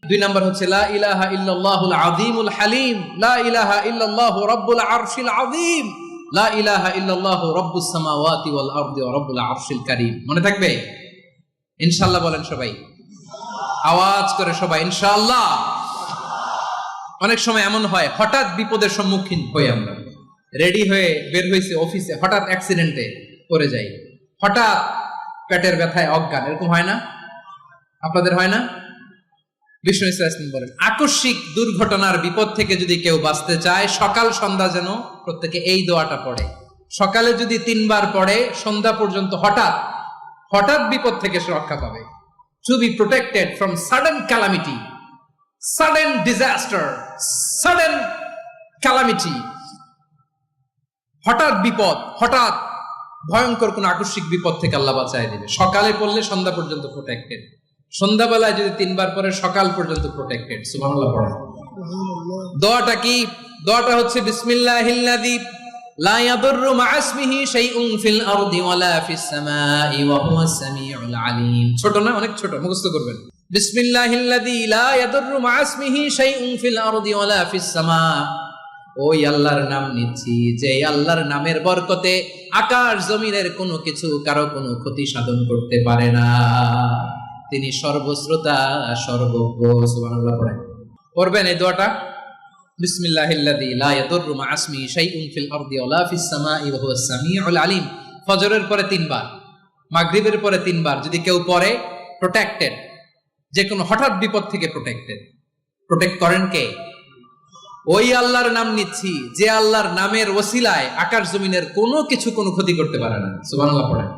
2 নাম্বার হচ্ছে লা ইলাহা ইল্লাল্লাহুল আযীমুল হালিম, লা ইলাহা ইল্লাল্লাহু রাব্বুল আরশিল আযীম, লা ইলাহা ইল্লাল্লাহু রাব্বুস সামাওয়াতি ওয়াল আরদি ওয়া রাব্বুল আরশিল কারীম। মনে থাকবে? ইনশাআল্লাহ বলেন সবাই, আওয়াজ করে সবাই ইনশাআল্লাহ। অনেক সময় এমন হয়, হঠাৎ বিপদের সম্মুখীন হই আমরা, রেডি হয়ে বের হইছে অফিসে, হঠাৎ অ্যাক্সিডেন্টে পড়ে যাই, হঠাৎ পেটের ব্যথায় অজ্ঞান, এরকম হয় না? আপনাদের হয় না? বিষ্ণু ইসলাম বলেন, আকস্মিক দুর্ঘটনার বিপদ থেকে যদি কেউ বাঁচতে চায়, সকাল সন্ধ্যা যেন প্রত্যেকে এই দোয়াটা পড়ে। সকালে যদি 3 বার পড়ে, সন্ধ্যা পর্যন্ত হঠাৎ হঠাৎ বিপদ থেকে সে রক্ষা পাবে। To be protected from sudden calamity, sudden disaster, sudden calamity, হঠাৎ বিপদ, হঠাৎ ভয়ঙ্কর কোন আকস্মিক বিপদ থেকে আল্লাহ বাঁচায় দিবে। সকালে পড়লে সন্ধ্যা পর্যন্ত প্রোটেক্টেড, সন্ধ্যাবেলায় যদি 3 বার পরে সকাল পর্যন্ত প্রোটেক্টেড। সুবহানাল্লাহ পড়েন। দোয়াটা কি? দোয়াটা হচ্ছে বিসমিল্লাহিল্লাযী লা ইয়াদুররু মা'a ইসমিহি শাইউন ফিল আরদি ওয়ালা ফিস সামাই ওয়া হুয়াস সামিউল আলীম। ছোট না? অনেক ছোট, মুখস্থ করবেন। বিসমিল্লাহিল্লাযী লা ইয়াদুররু মা'a ইসমিহি শাইউন ফিল আরদি ওয়ালা ফিস সামা ওই আল্লাহর নাম নিচ্ছি যে আল্লাহর নামের বরকতে আকাশ জমিনের কোনো কিছু কারো কোনো ক্ষতি সাধন করতে পারে না। তিনি সর্বশ্রোতা সর্বজ্ঞ। সুবহানাল্লাহ পড়েন, পড়বেন এই দোয়াটা, বিসমিল্লাহিল্লাযী লা ইয়াদুররু মা ইসমিহি শাইউন ফিল আরদি ওয়ালা ফিস সামাই ওয়া হুয়াস সামিউল আলিম। ফজরের পরে 3 বার, মাগরিবের পরে 3 বার যদি কেউ পড়ে, প্রোটেক্টেড, যে কোনো হঠাৎ বিপদ থেকে প্রোটেক্টেড। প্রোটেক্ট করেন কে? ওই আল্লাহর নাম নিচ্ছি যে আল্লাহর নামের ওসিলায় আকাশ জমিনের কোনো কিছু কোনো ক্ষতি করতে পারে না। সুবহানাল্লাহ পড়েন।